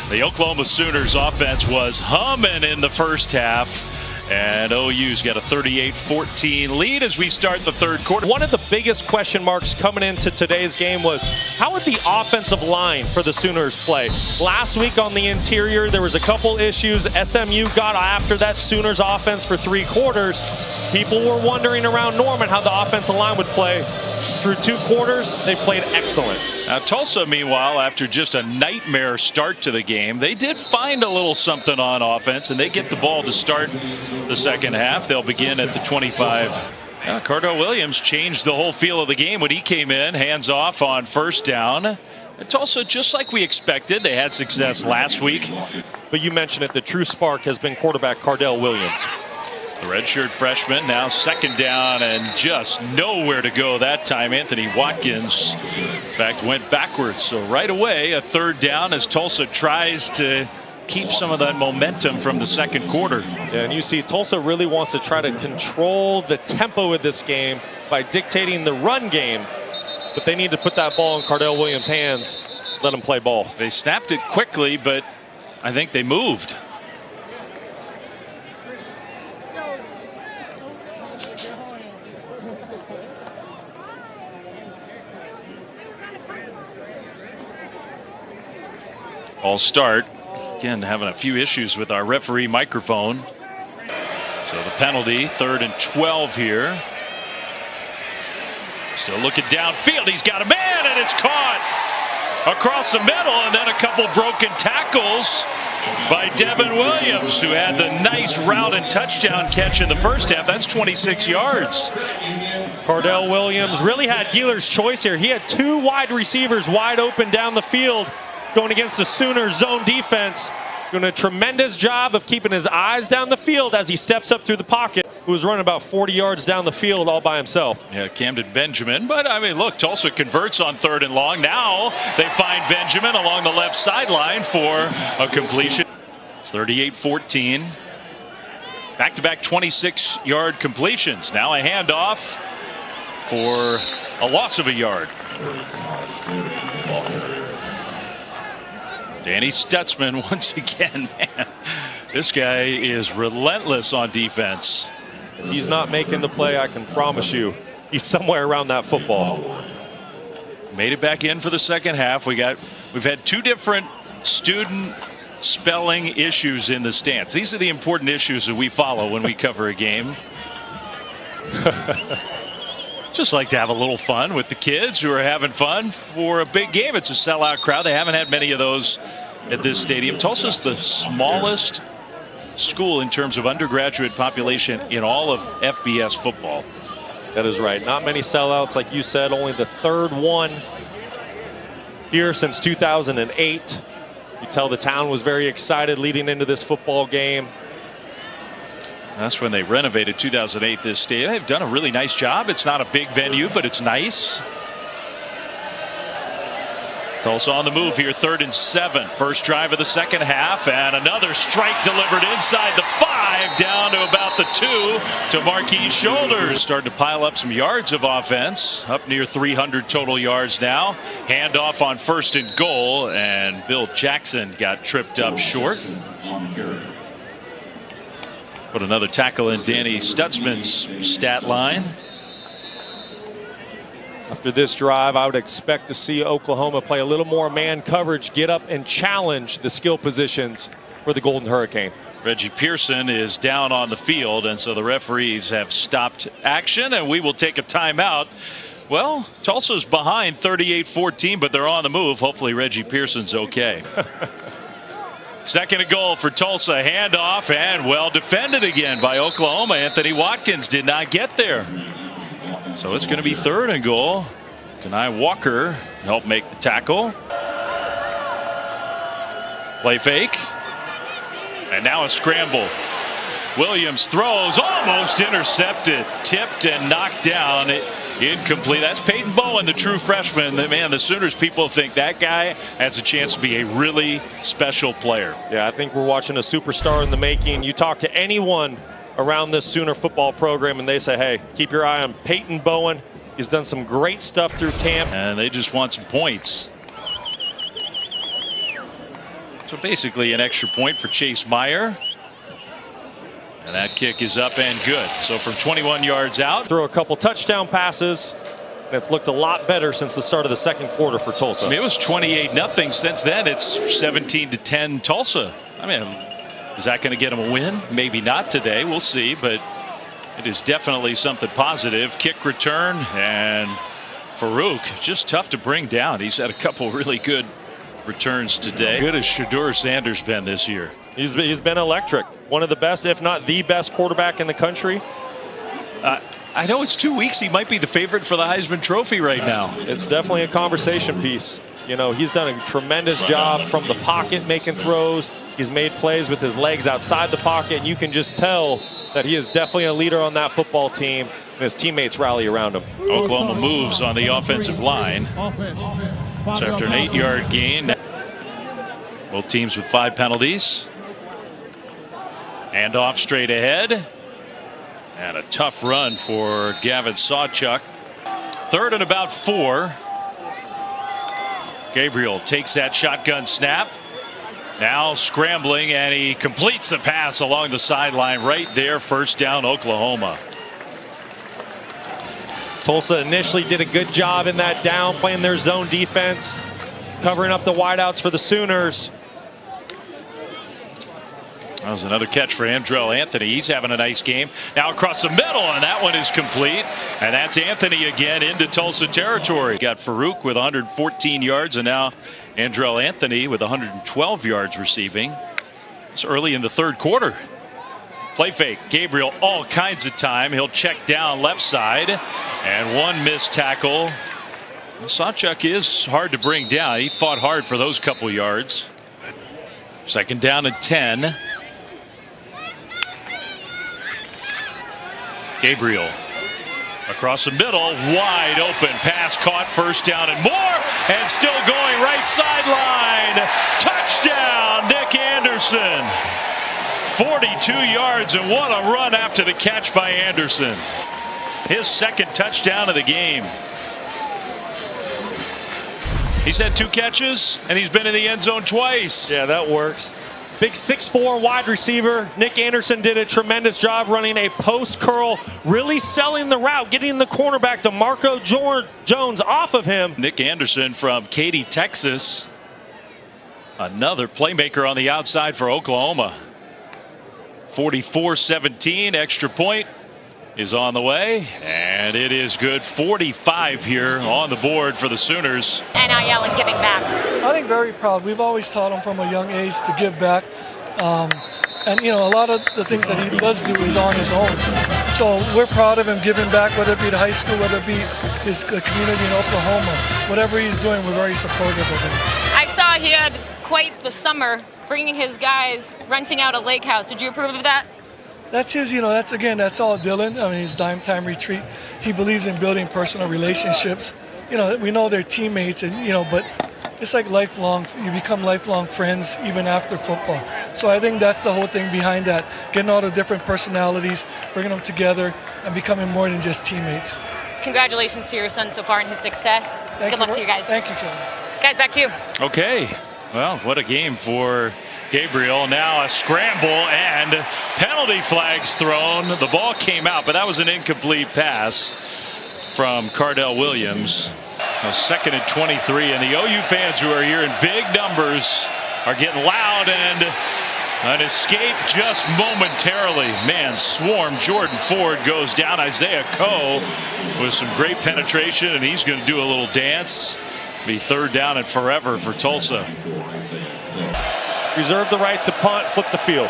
The Oklahoma Sooners offense was humming in the first half. And OU's got a 38-14 lead as we start the third quarter.
One of the biggest question marks coming into today's game was how would the offensive line for the Sooners play? Last week on the interior, there was a couple issues. SMU got after that Sooners offense for 3 quarters. People were wondering around Norman how the offensive line would play. Through 2 quarters, they played excellent.
Now Tulsa, meanwhile, after just a nightmare start to the game, they did find a little something on offense, and they get the ball to start the second half. They'll begin at the 25. Cardell Williams changed the whole feel of the game when he came in, hands off on first down. And Tulsa, just like we expected, they had success last week.
But you mentioned it, the true spark has been quarterback Cardell Williams.
The redshirt freshman now second down and just nowhere to go that time. Anthony Watkins, in fact, went backwards. So right away, a third down as Tulsa tries to keep some of that momentum from the second quarter.
Yeah, and you see Tulsa really wants to try to control the tempo of this game by dictating the run game. But they need to put that ball in Cardell Williams' hands, let him play ball.
They snapped it quickly, but I think they moved. All start. Again, having a few issues with our referee microphone. So the penalty, 3rd and 12 here. Still looking downfield. He's got a man, and it's caught across the middle, and then a couple broken tackles by Devin Williams, who had the nice route and touchdown catch in the first half. That's 26 yards.
Cardell Williams really had dealer's choice here. He had 2 wide receivers wide open down the field going against the Sooners zone defense. Doing a tremendous job of keeping his eyes down the field as he steps up through the pocket. Who was running about 40 yards down the field all by himself.
Yeah, Camden Benjamin. But, I mean, look, Tulsa converts on 3rd and long. Now they find Benjamin along the left sideline for a completion. It's 38-14. Back-to-back 26-yard completions. Now a handoff for a loss of a yard. Danny Stutzman once again, man. This guy is relentless on defense.
If he's not making the play, I can promise you he's somewhere around that football.
Made it back in for the second half. We've had 2 different student spelling issues in the stands. These are the important issues that we follow when we cover a game. Just like to have a little fun with the kids who are having fun for a big game. It's a sellout crowd. They haven't had many of those at this stadium. Tulsa's the smallest school in terms of undergraduate population in all of FBS football.
That is right. Not many sellouts, like you said. Only the 3rd one here since 2008. You tell the town was very excited leading into this football game.
That's when they renovated 2008 this stadium. They've done a really nice job. It's not a big venue, but it's nice. Tulsa on the move here, 3rd and 7. First drive of the second half, and another strike delivered inside the 5, down to about the 2 to Marquis Shoulders. Starting to pile up some yards of offense, up near 300 total yards now. Handoff on 1st and goal, and Bill Jackson got tripped up short. Put another tackle in Danny Stutzman's stat line.
After this drive, I would expect to see Oklahoma play a little more man coverage, get up and challenge the skill positions for the Golden Hurricane.
Reggie Pearson is down on the field, and so the referees have stopped action, and we will take a timeout. Well, Tulsa's behind 38-14, but they're on the move. Hopefully Reggie Pearson's okay. 2nd and goal for Tulsa. Handoff, and well defended again by Oklahoma. Anthony Watkins did not get there. So it's going to be 3rd and goal. Kenai Walker helped make the tackle. Play fake. And now a scramble. Williams throws, almost intercepted, tipped and knocked down. Incomplete. That's Peyton Bowen, the true freshman. Man, the Sooners people think that guy has a chance to be a really special player.
Yeah, I think we're watching a superstar in the making. You talk to anyone around this Sooner football program and they say, hey, keep your eye on Peyton Bowen. He's done some great stuff through camp.
And they just want some points. So basically an extra point for Chase Meyer. And that kick is up and good. So from 21 yards out.
Throw a couple touchdown passes. And it's looked a lot better since the start of the second quarter for Tulsa.
I mean, it was 28-0. Since then, it's 17-10 Tulsa. I mean, is that going to get them a win? Maybe not today. We'll see. But it is definitely something positive. Kick return. And Farouk, just tough to bring down. He's had a couple really good returns today. Good as Shedeur Sanders been this year.
He's been electric. One of the best, if not the best quarterback in the country.
I know it's 2 weeks. He might be the favorite for the Heisman Trophy right now.
It's definitely a conversation piece. You know, he's done a tremendous job from the pocket making throws. He's made plays with his legs outside the pocket. And you can just tell that he is definitely a leader on that football team. And his teammates rally around him.
Oklahoma moves on the offensive line. So after an 8-yard gain, both teams with 5 penalties. Hand off straight ahead. And a tough run for Gavin Sawchuk. 3rd and about 4. Gabriel takes that shotgun snap. Now scrambling, and he completes the pass along the sideline right there. First down, Oklahoma.
Tulsa initially did a good job in that down, playing their zone defense, covering up the wideouts for the Sooners.
That was another catch for Andrell Anthony. He's having a nice game. Now across the middle, and that one is complete. And that's Anthony again into Tulsa territory. Got Farouk with 114 yards, and now Andrell Anthony with 112 yards receiving. It's early in the 3rd quarter. Play fake. Gabriel all kinds of time. He'll check down left side. And one missed tackle. Sawchuk is hard to bring down. He fought hard for those couple yards. 2nd down and 10. Gabriel across the middle, wide open pass caught, 1st down and more, and still going right sideline. Touchdown, Nick Anderson. 42 yards, and what a run after the catch by Anderson. His 2nd touchdown of the game. He's had 2 catches, and he's been in the end zone twice.
Yeah, that works. Big 6'4" wide receiver. Nick Anderson did a tremendous job running a post curl, really selling the route, getting the cornerback to Marco Jones off of him.
Nick Anderson from Katy, Texas. Another playmaker on the outside for Oklahoma. 44-17, extra point is on the way, and it is good. 45 here on the board for the Sooners.
NIL and giving back.
I think very proud. We've always taught him from a young age to give back. And, you know, a lot of the things that he does do is on his own. So we're proud of him giving back, whether it be to high school, whether it be his community in Oklahoma. Whatever he's doing, we're very supportive of him.
I saw he had quite the summer bringing his guys, renting out a lake house. Did you approve of that?
That's his, you know, that's all Dylan. I mean, his dime time retreat. He believes in building personal relationships. You know, we know they're teammates, and, you know, but it's like lifelong, you become lifelong friends even after football. So I think that's the whole thing behind that, getting all the different personalities, bringing them together, and becoming more than just teammates.
Congratulations to your son so far and his success. Good luck to you guys.
Thank you, Kelly.
Guys, back to you.
Okay, well, what a game for Gabriel. Now a scramble and penalty flags thrown. The ball came out, but that was an incomplete pass from Cardell Williams. Now 2nd and 23, and the OU fans who are here in big numbers are getting loud, and an escape just momentarily. Man, swarm. Jordan Ford goes down. Isaiah Coe with some great penetration, and he's going to do a little dance. Be 3rd down and forever for Tulsa.
Reserve the right to punt, flip the field.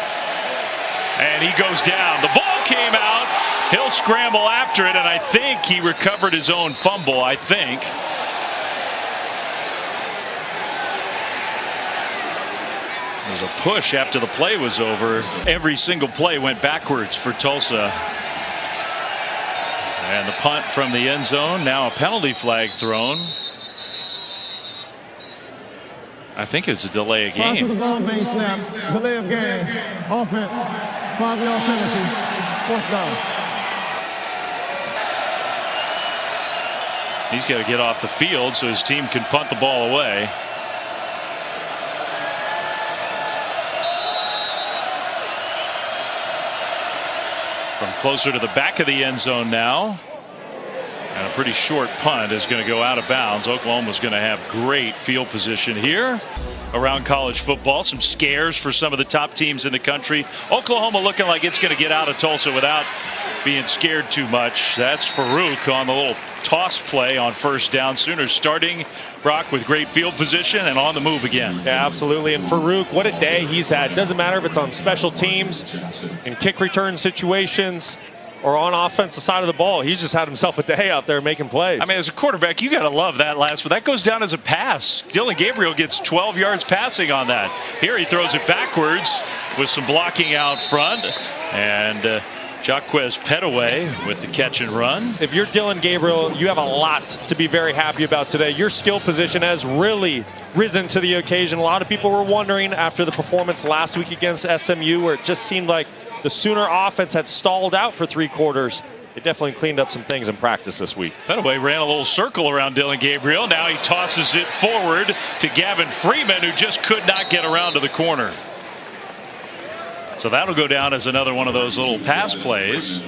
And he goes down. The ball came out. He'll scramble after it, and I think he recovered his own fumble, I think. There was a push after the play was over. Every single play went backwards for Tulsa. And the punt from the end zone. Now a penalty flag thrown. I think it's a delay of
Prior to the
game.
ball being snapped, delay of game, offense, 5-yard penalty, 4th down.
He's got to get off the field so his team can punt the ball away. From closer to the back of the end zone now. And a pretty short punt is going to go out of bounds. Oklahoma's going to have great field position here around college football. Some scares for some of the top teams in the country. Oklahoma looking like it's going to get out of Tulsa without being scared too much. That's Farouk on the little toss play on 1st down. Sooners starting, Brock, with great field position and on the move again.
Yeah, absolutely. And Farouk, what a day he's had. Doesn't matter if it's on special teams, in kick return situations, or on offensive side of the ball. He's just had himself a day out there making plays.
I mean, as a quarterback, you got to love that last, but that goes down as a pass. Dylan Gabriel gets 12 yards passing on that. Here he throws it backwards with some blocking out front. And Jaquez Petaway with the catch and run.
If you're Dylan Gabriel, you have a lot to be very happy about today. Your skill position has really risen to the occasion. A lot of people were wondering after the performance last week against SMU, where it just seemed like the Sooner offense had stalled out for 3 quarters. It definitely cleaned up some things in practice this week.
Petaway ran a little circle around Dylan Gabriel. Now he tosses it forward to Gavin Freeman, who just could not get around to the corner. So that'll go down as another one of those little pass plays.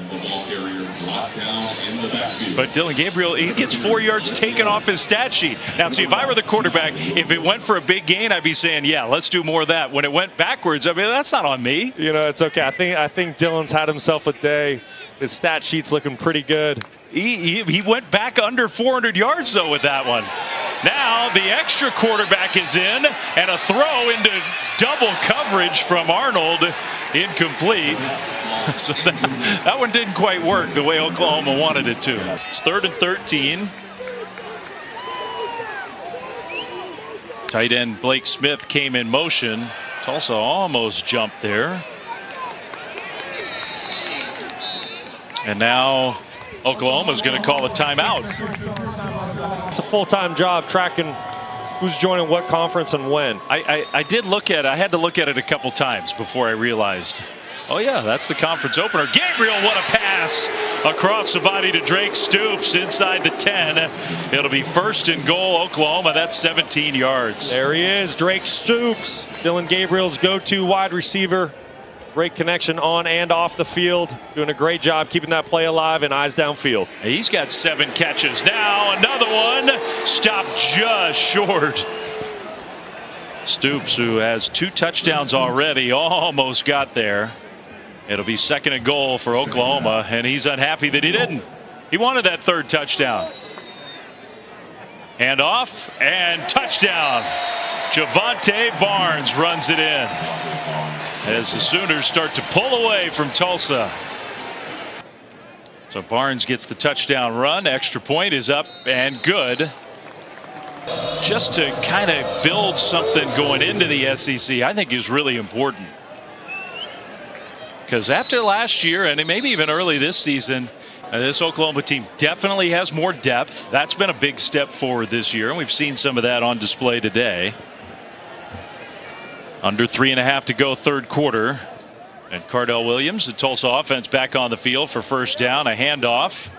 But Dylan Gabriel, he gets 4 yards taken off his stat sheet. Now, see, if I were the quarterback, if it went for a big gain, I'd be saying, yeah, let's do more of that. When it went backwards, I mean, that's not on me.
You know, it's okay. I think Dylan's had himself a day. His stat sheet's looking pretty good.
He went back under 400 yards, though, with that one. Now the extra quarterback is in, and a throw into double coverage from Arnold, incomplete. So that one didn't quite work the way Oklahoma wanted it to. It's 3rd and 13. Tight end Blake Smith came in motion. Tulsa almost jumped there. And now Oklahoma's going to call a timeout.
It's a full-time job tracking who's joining what conference and when.
I did look at it. I had to look at it a couple times before I realized, oh yeah, that's the conference opener. Gabriel, what a pass across the body to Drake Stoops inside the 10. It'll be 1st and goal, Oklahoma. That's 17 yards.
There he is, Drake Stoops, Dylan Gabriel's go-to wide receiver. Great connection on and off the field. Doing a great job keeping that play alive and eyes downfield.
He's got 7 catches. Now another one. Stopped just short. Stoops, who has 2 touchdowns already, almost got there. It'll be 2nd and goal for Oklahoma, and he's unhappy that he didn't. He wanted that 3rd touchdown. Hand off and touchdown. Javante Barnes runs it in as the Sooners start to pull away from Tulsa. So Barnes gets the touchdown run. Extra point is up and good. Just to kind of build something going into the SEC, I think is really important. Because after last year, and maybe even early this season, this Oklahoma team definitely has more depth. That's been a big step forward this year, and we've seen some of that on display today. Under 3.5 to go, 3rd quarter. And Cardell Williams, the Tulsa offense, back on the field for 1st down. A handoff.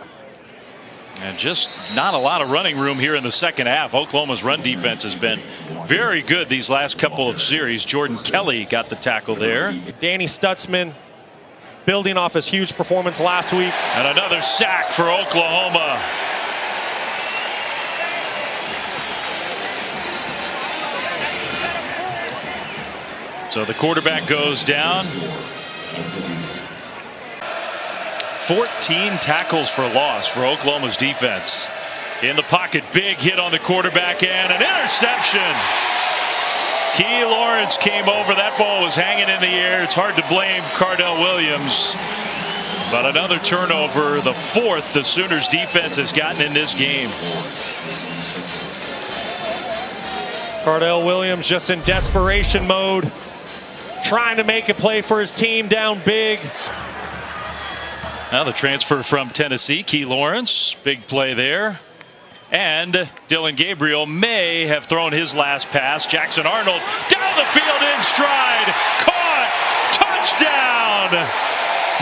And just not a lot of running room here in the 2nd half. Oklahoma's run defense has been very good these last couple of series. Jordan Kelly got the tackle there.
Danny Stutzman building off his huge performance last week.
And another sack for Oklahoma. So the quarterback goes down. 14 tackles for loss for Oklahoma's defense. In the pocket, big hit on the quarterback and an interception. Key Lawrence came over. That ball was hanging in the air. It's hard to blame Cardell Williams. But another turnover, the 4th the Sooners defense has gotten in this game.
Cardell Williams just in desperation mode. trying to make a play for his team down big.
Now the transfer from Tennessee, Key Lawrence, big play there. And Dillon Gabriel may have thrown his last pass. Jackson Arnold down the field in stride. Caught. Touchdown.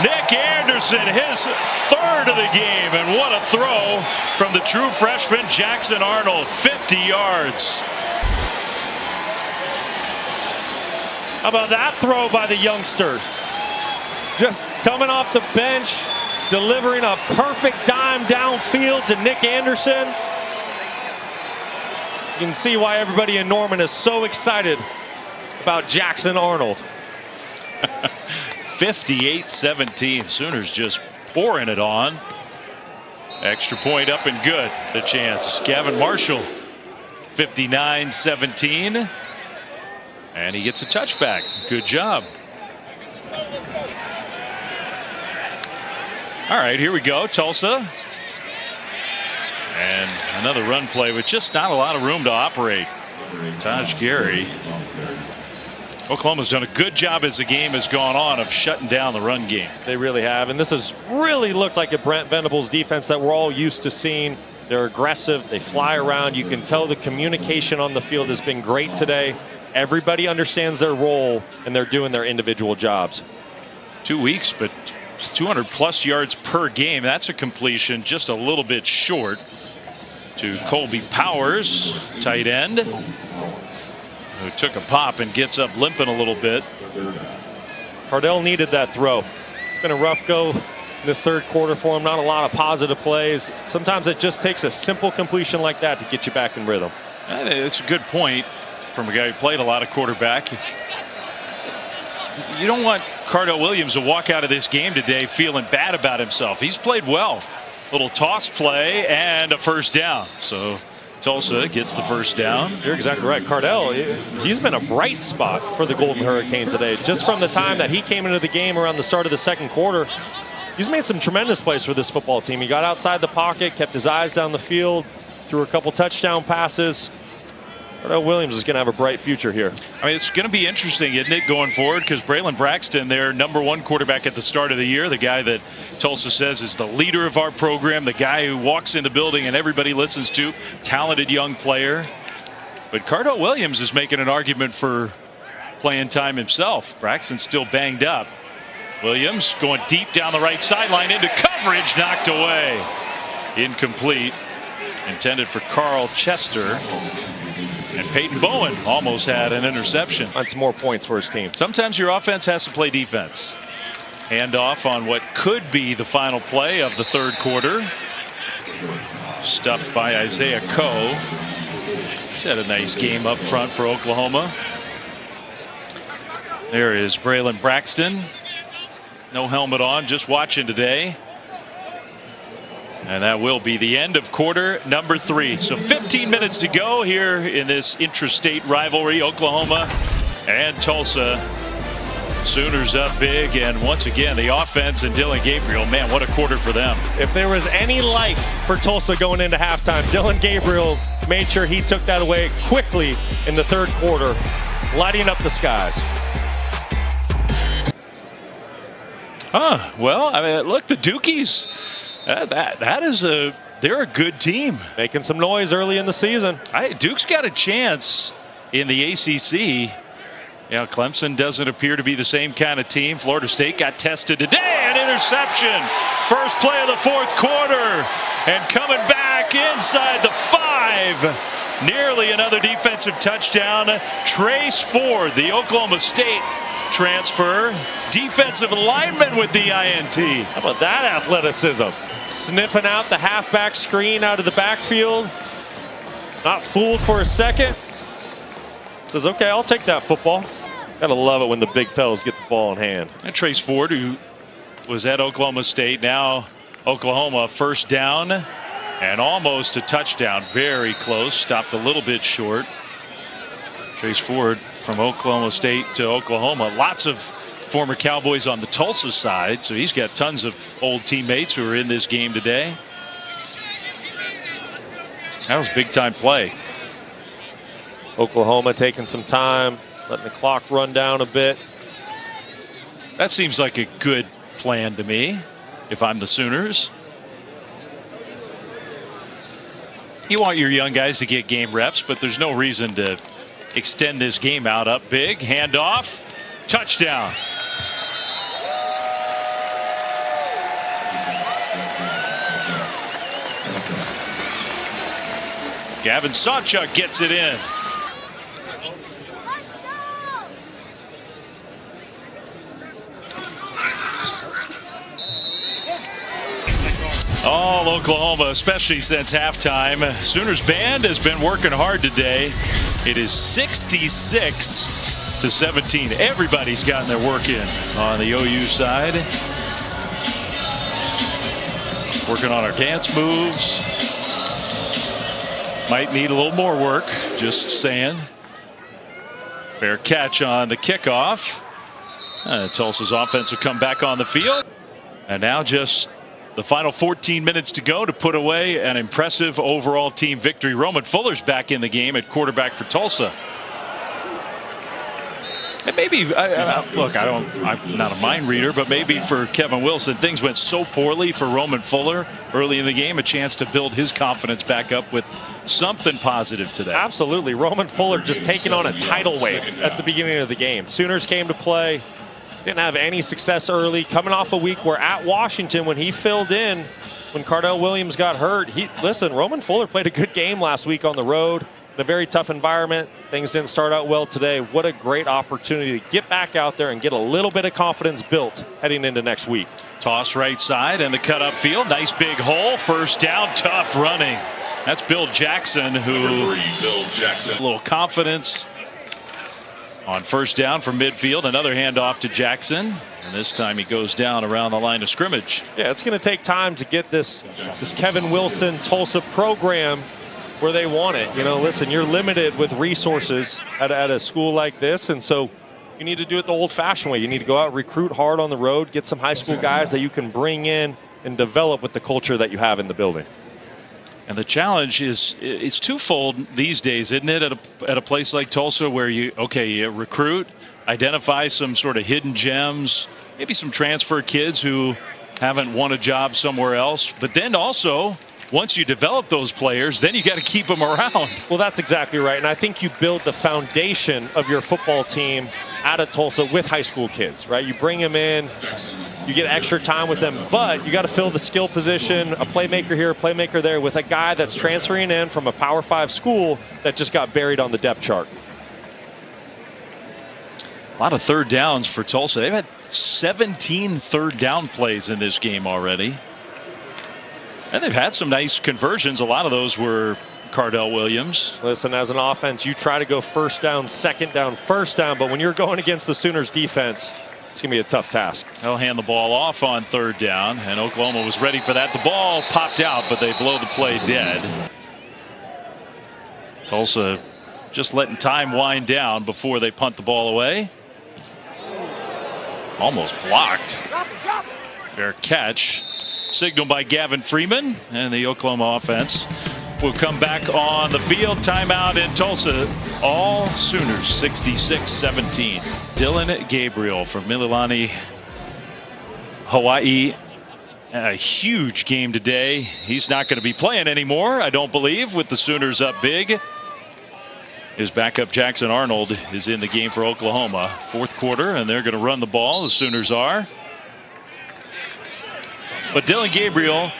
Nick Anderson, his third of the game. And what a throw from the true freshman Jackson Arnold. 50 yards.
How about that throw by the youngster? Just coming off the bench, delivering a perfect dime downfield to Nick Anderson. You can see why everybody in Norman is so excited about Jackson Arnold.
58-17. Sooners just pouring it on. Extra point up and good. The chance. Gavin Marshall, 59-17. And he gets a touchback. Good job. All right, here we go. Tulsa. And another run play with just not a lot of room to operate. Taj Gary. Oklahoma's done a good job as the game has gone on of shutting down the run game.
They really have. And this has really looked like a Brent Venables defense that we're all used to seeing. They're aggressive. They fly around. You can tell the communication on the field has been great today. Everybody understands their role, and they're doing their individual jobs.
2 weeks, but 200-plus yards per game. That's a completion just a little bit short to Colby Powers, tight end, who took a pop and gets up limping a little bit.
Cardell needed that throw. It's been a rough go in this third quarter for him. Not a lot of positive plays. Sometimes it just takes a simple completion like that to get you back in rhythm.
That's a good point from a guy who played a lot of quarterback. You don't want Cardell Williams to walk out of this game today feeling bad about himself. He's played well. Little toss play and a first down. So Tulsa gets the first down.
You're exactly right. Cardell, he's been a bright spot for the Golden Hurricane today. Just from the time that he came into the game around the start of the second quarter, he's made some tremendous plays for this football team. He got outside the pocket, kept his eyes down the field, threw a couple touchdown passes. Cardell Williams is going to have a bright future here.
I mean, it's going to be interesting, isn't it, going forward? Because Braylon Braxton, their #1 quarterback at the start of the year, the guy that Tulsa says is the leader of our program, the guy who walks in the building and everybody listens to, talented young player. But Cardell Williams is making an argument for playing time himself. Braxton's still banged up. Williams going deep down the right sideline into coverage, knocked away. Incomplete. Intended for Carl Chester. And Peyton Bowen almost had an interception.
On some more points for his team.
Sometimes your offense has to play defense. Handoff on what could be the final play of the third quarter. Stuffed by Isaiah Coe. He's had a nice game up front for Oklahoma. There is Braylon Braxton. No helmet on, just watching today. And that will be the end of quarter number 3. So 15 minutes to go here in this intrastate rivalry, Oklahoma and Tulsa. Sooners up big, and once again the offense and Dillon Gabriel, man, what a quarter for them.
If there was any life for Tulsa going into halftime, Dillon Gabriel made sure he took that away quickly in the third quarter, lighting up the skies.
Well, I mean, look, the Dukies. They're a good team.
Making some noise early in the season.
Duke's got a chance in the ACC. Yeah, Clemson doesn't appear to be the same kind of team. Florida State got tested today. An interception. First play of the fourth quarter. And coming back inside the 5. Nearly another defensive touchdown. Trace Ford, the Oklahoma State transfer. Defensive lineman with the INT.
How about that athleticism? Sniffing out the halfback screen out of the backfield. Not fooled for a second. Says, okay, I'll take that football. Gotta love it when the big fellas get the ball in hand.
And Trace Ford, who was at Oklahoma State, now Oklahoma, first down and almost a touchdown. Very close, stopped a little bit short. Trace Ford from Oklahoma State to Oklahoma. Lots of former Cowboys on the Tulsa side, so he's got tons of old teammates who are in this game today. That was big time play.
Oklahoma taking some time, letting the clock run down a bit.
That seems like a good plan to me if I'm the Sooners. You want your young guys to get game reps, but there's no reason to extend this game out. Up big, handoff, touchdown. Gavin Sawchuk gets it in. All Oklahoma, especially since halftime. Sooners band has been working hard today. It is 66-17. Everybody's gotten their work in on the OU side. Working on our dance moves. Might need a little more work, just saying. Fair catch on the kickoff. Tulsa's offense will come back on the field. And now just the final 14 minutes to go to put away an impressive overall team victory. Roman Fuller's back in the game at quarterback for Tulsa. And maybe, look, I'm not a mind reader, but maybe for Kevin Wilson, things went so poorly for Roman Fuller early in the game, a chance to build his confidence back up with something positive to that.
Absolutely. Roman Fuller just taking on a tidal wave at the beginning of the game. Sooners came to play. Didn't have any success early. Coming off a week where at Washington, when he filled in, when Cardell Williams got hurt, Roman Fuller played a good game last week on the road in a very tough environment. Things didn't start out well today. What a great opportunity to get back out there and get a little bit of confidence built heading into next week.
Toss right side and the cut up field. Nice big hole. First down, tough running. That's Bill Jackson, who a little confidence on first down from midfield. Another handoff to Jackson, and this time he goes down around the line of scrimmage.
Yeah, it's going to take time to get this Kevin Wilson Tulsa program where they want it. You know, listen, you're limited with resources at a school like this, and so you need to do it the old-fashioned way. You need to go out, recruit hard on the road, get some high school guys that you can bring in and develop with the culture that you have in the building.
And the challenge it's twofold these days, isn't it? At a place like Tulsa, where you recruit, identify some sort of hidden gems, maybe some transfer kids who haven't won a job somewhere else, but then also, once you develop those players, then you got to keep them around.
Well, that's exactly right. And I think you build the foundation of your football team out of Tulsa with high school kids, right? You bring them in, you get extra time with them, but you got to fill the skill position, a playmaker here, a playmaker there, with a guy that's transferring in from a Power 5 school that just got buried on the depth chart.
A lot of third downs for Tulsa. They've had 17 third down plays in this game already. And they've had some nice conversions. A lot of those were Cardell Williams.
Listen, as an offense, you try to go first down, second down, first down, but when you're going against the Sooners defense, it's going to be a tough task.
They'll hand the ball off on third down, and Oklahoma was ready for that. The ball popped out, but they blow the play dead. Tulsa just letting time wind down before they punt the ball away. Almost blocked. Fair catch. Signal by Gavin Freeman, and the Oklahoma offense will come back on the field. Timeout in Tulsa. All Sooners 66-17. Dylan Gabriel from Mililani, Hawaii. A huge game today. He's not going to be playing anymore, I don't believe, with the Sooners up big. His backup Jackson Arnold is in the game for Oklahoma. Fourth quarter, and they're going to run the ball. The Sooners are. But Dylan Gabriel,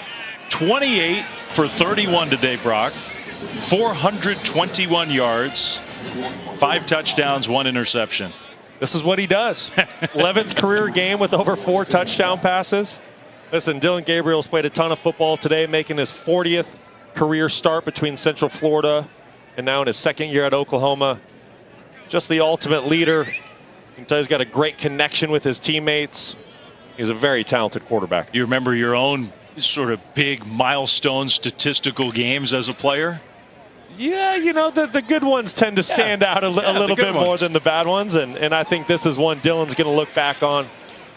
28 for 31 today, Brock. 421 yards, 5 touchdowns, 1 interception.
This is what he does. 11th career game with over 4 touchdown passes. Listen, Dylan Gabriel's played a ton of football today, making his 40th career start between Central Florida and now in his 2nd year at Oklahoma. Just the ultimate leader. You can tell he's got a great connection with his teammates. He's a very talented quarterback.
You remember your own sort of big milestone statistical games as a player?
Yeah, you know, the good ones tend to stand out a little bit more than the bad ones. And I think this is one Dylan's going to look back on.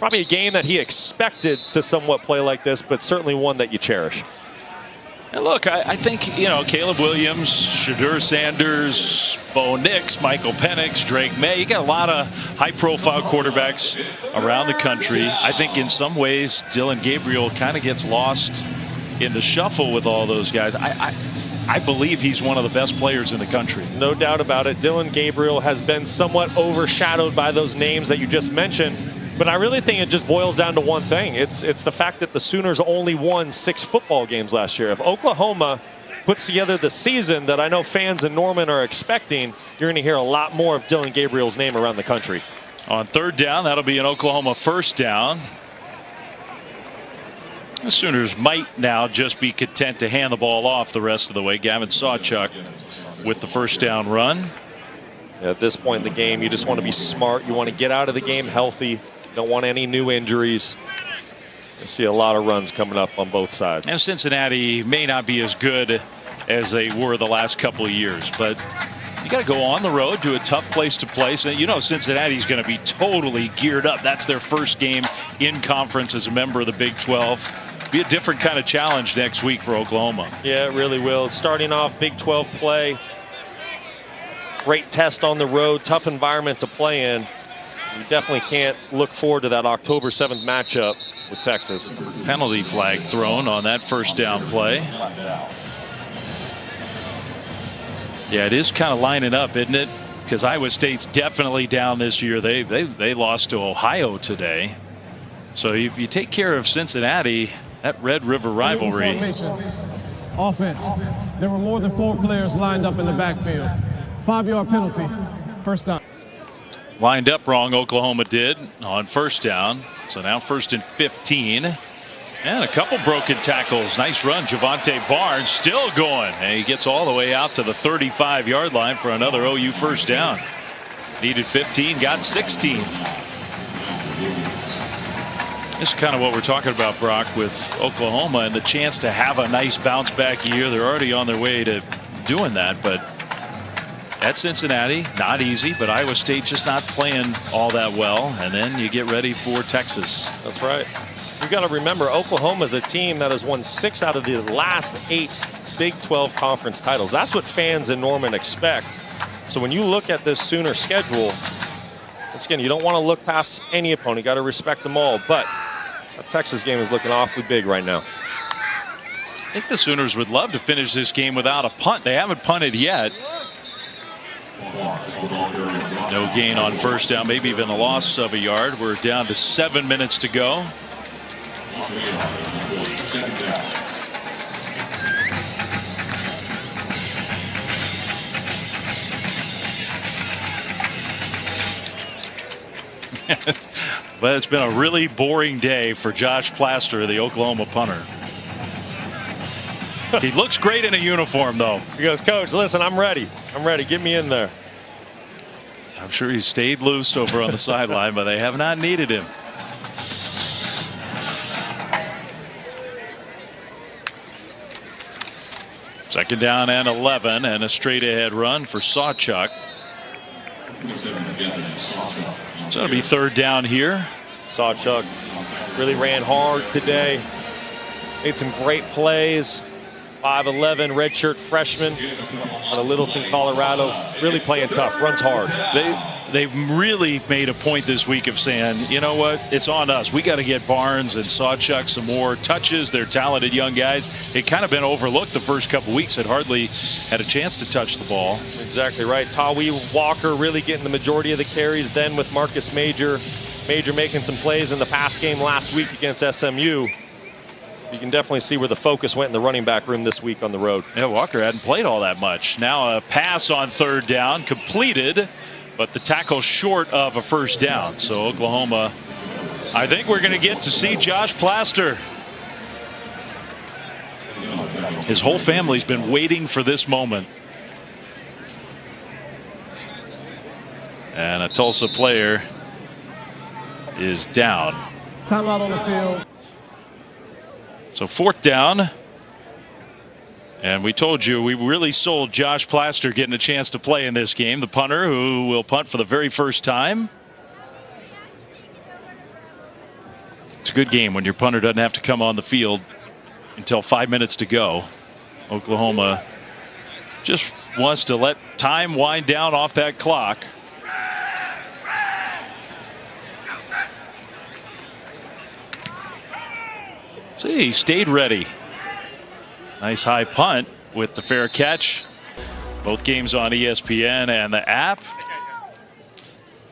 Probably a game that he expected to somewhat play like this, but certainly one that you cherish.
And look, I think, you know, Caleb Williams, Shadur Sanders, Bo Nix, Michael Penix, Drake May. You got a lot of high-profile quarterbacks around the country. I think in some ways Dillon Gabriel kind of gets lost in the shuffle with all those guys. I believe he's one of the best players in the country.
No doubt about it. Dillon Gabriel has been somewhat overshadowed by those names that you just mentioned. But I really think it just boils down to one thing. It's the fact that the Sooners only won 6 football games last year. If Oklahoma puts together the season that I know fans in Norman are expecting, you're going to hear a lot more of Dillon Gabriel's name around the country.
On third down, that'll be an Oklahoma first down. The Sooners might now just be content to hand the ball off the rest of the way. Gavin Sawchuk with the first down run.
At this point in the game, you just want to be smart. You want to get out of the game healthy. Don't want any new injuries. I see a lot of runs coming up on both sides.
And Cincinnati may not be as good as they were the last couple of years, but you got to go on the road to a tough place to play. So, you know, Cincinnati's going to be totally geared up. That's their first game in conference as a member of the Big 12. Be a different kind of challenge next week for Oklahoma.
Yeah, it really will. Starting off Big 12 play. Great test on the road, tough environment to play in. You definitely can't look forward to that October 7th matchup with Texas.
Penalty flag thrown on that first down play. Yeah, it is kind of lining up, isn't it? Because Iowa State's definitely down this year. They lost to Ohio today. So if you take care of Cincinnati, that Red River rivalry.
Offense. There were more than 4 players lined up in the backfield. 5-yard penalty. First down.
Lined up wrong, Oklahoma did on first down. So now first and 15. And a couple broken tackles. Nice run. Javante Barnes still going. And he gets all the way out to the 35-yard line for another OU first down. Needed 15, got 16. This is kind of what we're talking about, Brock, with Oklahoma and the chance to have a nice bounce back year. They're already on their way to doing that, but at Cincinnati, not easy, but Iowa State just not playing all that well. And then you get ready for Texas.
That's right. You got to remember, Oklahoma is a team that has won 6 out of the last 8 Big 12 conference titles. That's what fans in Norman expect. So when you look at this Sooner schedule, once again, you don't want to look past any opponent. You got to respect them all. But the Texas game is looking awfully big right now.
I think the Sooners would love to finish this game without a punt. They haven't punted yet. No gain on first down, maybe even a loss of a yard. We're down to 7 minutes to go. But it's been a really boring day for Josh Plaster, the Oklahoma punter. He looks great in a uniform, though.
He goes, Coach, listen, I'm ready. I'm ready. Get me in there.
I'm sure he stayed loose over on the sideline, but they have not needed him. Second down and 11, and a straight ahead run for Sawchuk. So it'll be third down here.
Sawchuk really ran hard today. Made some great plays. 5'11", redshirt freshman out of Littleton, Colorado. Really playing tough, runs hard.
They really made a point this week of saying, you know what, it's on us. We got to get Barnes and Sawchuk some more touches. They're talented young guys. It kind of been overlooked the first couple weeks. Had hardly had a chance to touch the ball.
Exactly right. Tawi Walker really getting the majority of the carries. Then with Marcus Major making some plays in the pass game last week against SMU. You can definitely see where the focus went in the running back room this week on the road.
Yeah, Walker hadn't played all that much. Now a pass on third down completed, but the tackle short of a first down. So Oklahoma, I think we're going to get to see Josh Plaster. His whole family's been waiting for this moment. And a Tulsa player is down.
Timeout on the field.
So fourth down. And we told you, we really sold Josh Plaster getting a chance to play in this game. The punter who will punt for the very first time. It's a good game when your punter doesn't have to come on the field until 5 minutes to go. Oklahoma just wants to let time wind down off that clock. See, he stayed ready. Nice high punt with the fair catch. Both games on ESPN and the app.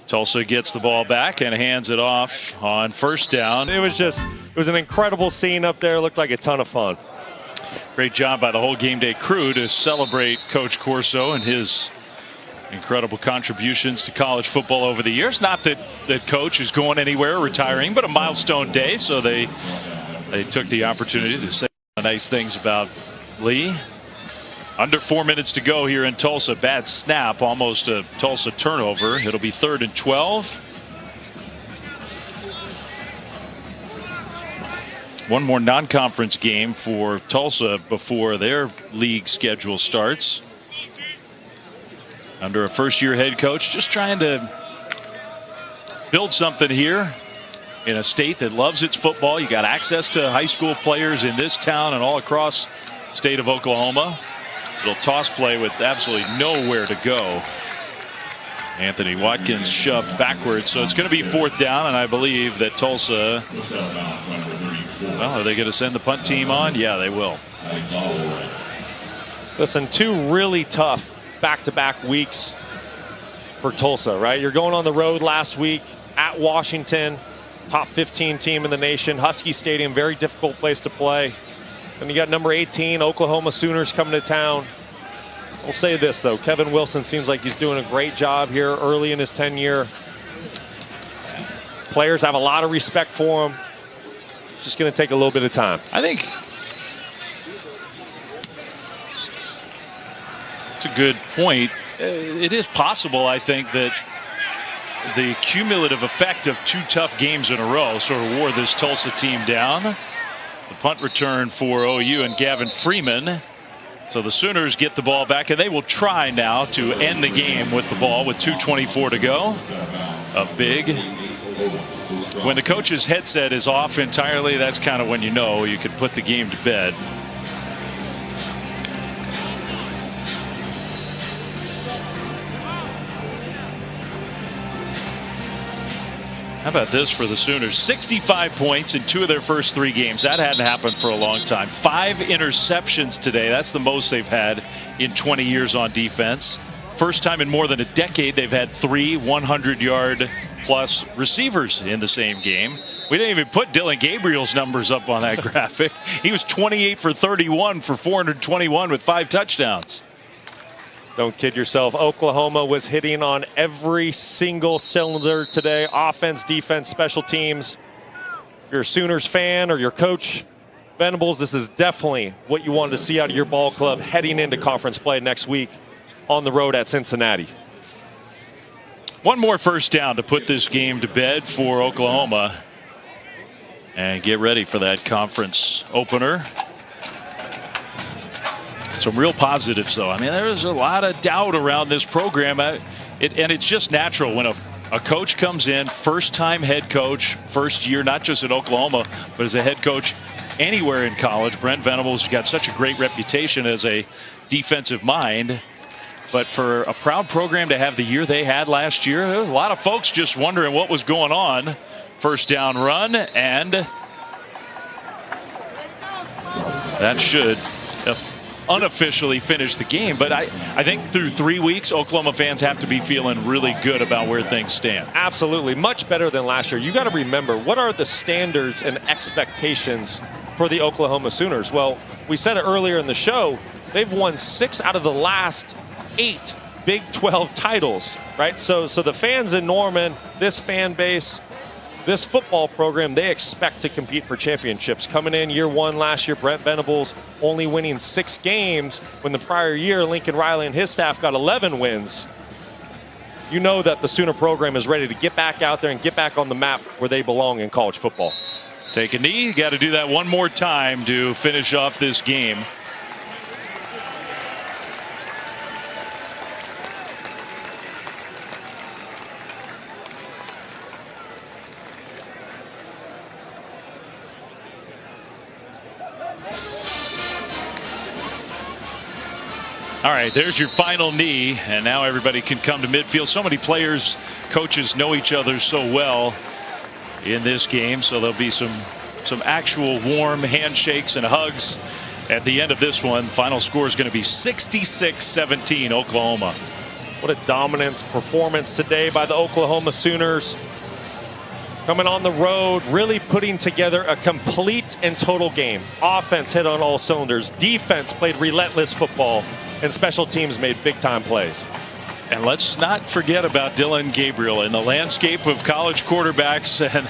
Tulsa gets the ball back and hands it off on first down.
It was an incredible scene up there. It looked like a ton of fun.
Great job by the whole game day crew to celebrate Coach Corso and his incredible contributions to college football over the years. Not that Coach is going anywhere, retiring, but a milestone day. So they took the opportunity to say nice things about Lee. Under 4 minutes to go here in Tulsa. Bad snap, almost a Tulsa turnover. It'll be 3rd and 12. One more non-conference game for Tulsa before their league schedule starts. Under a first-year head coach, just trying to build something here in a state that loves its football. You got access to high school players in this town and all across the state of Oklahoma. Little toss play with absolutely nowhere to go. Anthony Watkins shoved backwards, so it's going to be 4th down, and I believe that Tulsa, well, are they going to send the punt team on? Yeah, they will.
Listen, 2 really tough back-to-back weeks for Tulsa, right? You're going on the road last week at Washington, top 15 team in the nation. Husky Stadium, very difficult place to play. And you got number 18, Oklahoma Sooners, coming to town. I'll say this, though. Kevin Wilson seems like he's doing a great job here early in his tenure. Players have a lot of respect for him. It's just going to take a little bit of time.
I think it's a good point. It is possible, I think, that the cumulative effect of 2 tough games in a row sort of wore this Tulsa team down. The punt return for OU and Gavin Freeman. So the Sooners get the ball back, and they will try now to end the game with the ball with 2:24 to go. A big. When the coach's headset is off entirely, that's kind of when you know you can put the game to bed. How about this for the Sooners? 65 points in 2 of their first 3 games. That hadn't happened for a long time. 5 interceptions today. That's the most they've had in 20 years on defense. First time in more than a decade they've had 3 100-yard plus receivers in the same game. We didn't even put Dylan Gabriel's numbers up on that graphic. He was 28 for 31 for 421 with 5 touchdowns.
Don't kid yourself. Oklahoma was hitting on every single cylinder today. Offense, defense, special teams. If you're a Sooners fan or your coach, Venables, this is definitely what you wanted to see out of your ball club heading into conference play next week on the road at Cincinnati.
One more first down to put this game to bed for Oklahoma and get ready for that conference opener. Some real positives, though. I mean, there is a lot of doubt around this program. And it's just natural when a coach comes in, first-time head coach, first year, not just at Oklahoma, but as a head coach anywhere in college. Brent Venables got such a great reputation as a defensive mind. But for a proud program to have the year they had last year, there was a lot of folks just wondering what was going on. First down run, and that should unofficially finish the game. But I think through 3 weeks, Oklahoma fans have to be feeling really good about where things stand.
Absolutely. Much better than last year. You got to remember, what are the standards and expectations for the Oklahoma Sooners? Well, we said it earlier in the show, they've won 6 out of the last 8 Big 12 titles, right? So the fans in Norman, this fan base, this football program, they expect to compete for championships. Coming in year 1 last year, Brent Venables only winning 6 games when the prior year Lincoln Riley and his staff got 11 wins. You know that the Sooner program is ready to get back out there and get back on the map where they belong in college football.
Take a knee. Got to do that one more time to finish off this game. All right, there's your final knee, and now everybody can come to midfield. So many players, coaches know each other so well in this game, so there'll be some actual warm handshakes and hugs at the end of this one. Final score is going to be 66-17 Oklahoma.
What a dominant performance today by the Oklahoma Sooners. Coming on the road, really putting together a complete and total game. Offense hit on all cylinders. Defense played relentless football. And special teams made big-time plays.
And let's not forget about Dillon Gabriel in the landscape of college quarterbacks. And